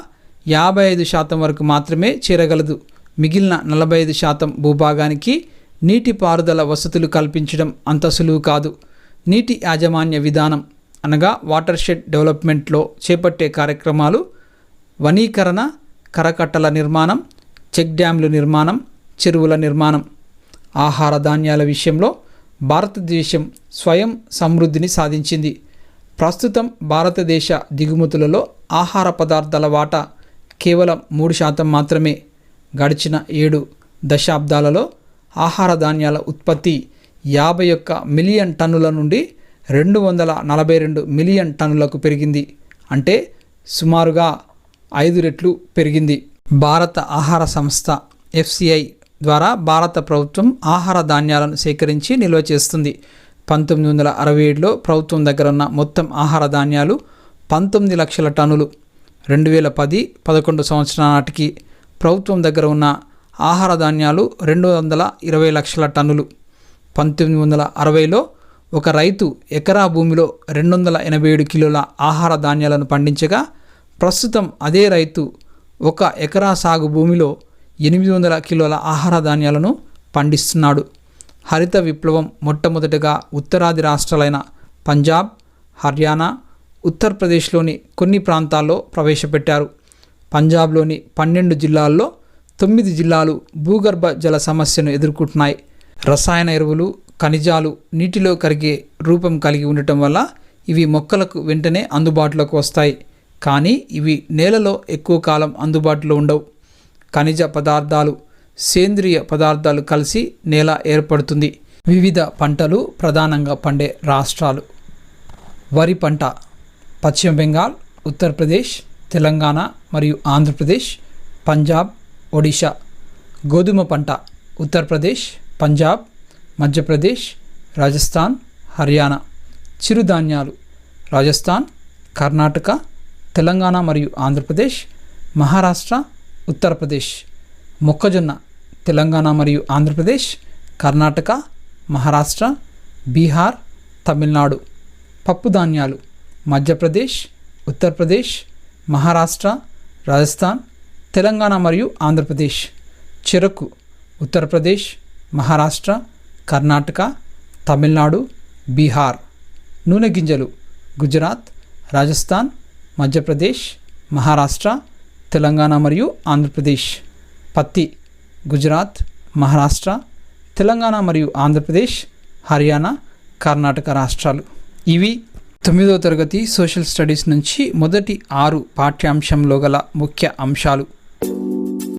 55% వరకు మాత్రమే చేరగలదు. మిగిలిన 45% భూభాగానికి నీటిపారుదల వసతులు కల్పించడం అంత సులువు కాదు. నీటి యాజమాన్య విధానం అనగా వాటర్ షెడ్ డెవలప్మెంట్లో చేపట్టే కార్యక్రమాలు వనీకరణ, కరకట్టల నిర్మాణం, చెక్ డ్యాంల నిర్మాణం, చెరువుల నిర్మాణం. ఆహార ధాన్యాల విషయంలో భారతదేశం స్వయం సమృద్ధిని సాధించింది. ప్రస్తుతం భారతదేశ దిగుమతులలో ఆహార పదార్థాల వాటా కేవలం 3% మాత్రమే. గడిచిన 7 దశాబ్దాలలో ఆహార ధాన్యాల ఉత్పత్తి 51 మిలియన్ టన్నుల నుండి 242 మిలియన్ టన్నులకు పెరిగింది. అంటే సుమారుగా 5 రెట్లు పెరిగింది. భారత ఆహార సంస్థ FCI ద్వారా భారత ప్రభుత్వం ఆహార ధాన్యాలను సేకరించి నిల్వ చేస్తుంది. 1967లో ప్రభుత్వం దగ్గర ఉన్న మొత్తం ఆహార ధాన్యాలు 19 లక్షల టన్నులు. 2010-11 సంవత్సరాల నాటికి ప్రభుత్వం దగ్గర ఉన్న ఆహార ధాన్యాలు 220 లక్షల టన్నులు. 1960లో ఒక రైతు ఎకరా భూమిలో 287 కిలోల ఆహార ధాన్యాలను పండించగా, ప్రస్తుతం అదే రైతు ఒక ఎకరా సాగు భూమిలో 800 కిలోల ఆహార ధాన్యాలను పండిస్తున్నాడు. హరిత విప్లవం మొట్టమొదటగా ఉత్తరాది రాష్ట్రాలైన పంజాబ్, హర్యానా, ఉత్తరప్రదేశ్లోని కొన్ని ప్రాంతాల్లో ప్రవేశపెట్టారు. పంజాబ్లోని 12 జిల్లాల్లో 9 జిల్లాలు భూగర్భ జల సమస్యను ఎదుర్కొంటున్నాయి. రసాయన ఎరువులు, ఖనిజాలు నీటిలో కరిగే రూపం కలిగి ఉండటం వల్ల ఇవి మొక్కలకు వెంటనే అందుబాటులోకి వస్తాయి. కానీ ఇవి నేలలో ఎక్కువ కాలం అందుబాటులో ఉండవు. ఖనిజ పదార్థాలు, సేంద్రియ పదార్థాలు కలిసి నేల ఏర్పడుతుంది. వివిధ పంటలు ప్రధానంగా పండే రాష్ట్రాలు: వరి పంట పశ్చిమ బెంగాల్, ఉత్తరప్రదేశ్, తెలంగాణ మరియు ఆంధ్రప్రదేశ్, పంజాబ్, ఒడిషా. గోధుమ పంట ఉత్తరప్రదేశ్, పంజాబ్, మధ్యప్రదేశ్, రాజస్థాన్, హర్యానా. చిరుధాన్యాలు రాజస్థాన్, కర్ణాటక, తెలంగాణ మరియు ఆంధ్రప్రదేశ్, మహారాష్ట్ర, ఉత్తరప్రదేశ్. మొక్కజొన్న తెలంగాణ మరియు ఆంధ్రప్రదేశ్, కర్ణాటక, మహారాష్ట్ర, బీహార్, తమిళనాడు. పప్పు ధాన్యాలు మధ్యప్రదేశ్, ఉత్తరప్రదేశ్, మహారాష్ట్ర, రాజస్థాన్, తెలంగాణ మరియు ఆంధ్రప్రదేశ్. చెరకు ఉత్తరప్రదేశ్, మహారాష్ట్ర, కర్ణాటక, తమిళనాడు, బీహార్. నూనె గింజలు గుజరాత్, రాజస్థాన్, మధ్యప్రదేశ్, మహారాష్ట్ర, తెలంగాణ మరియు ఆంధ్రప్రదేశ్. పత్తి గుజరాత్, మహారాష్ట్ర, తెలంగాణ మరియు ఆంధ్రప్రదేశ్, హర్యానా, కర్ణాటక రాష్ట్రాలు. ఇవి 9వ తరగతి సోషల్ స్టడీస్ నుంచి మొదటి 6 పాఠ్యాంశంలో గల ముఖ్య అంశాలు.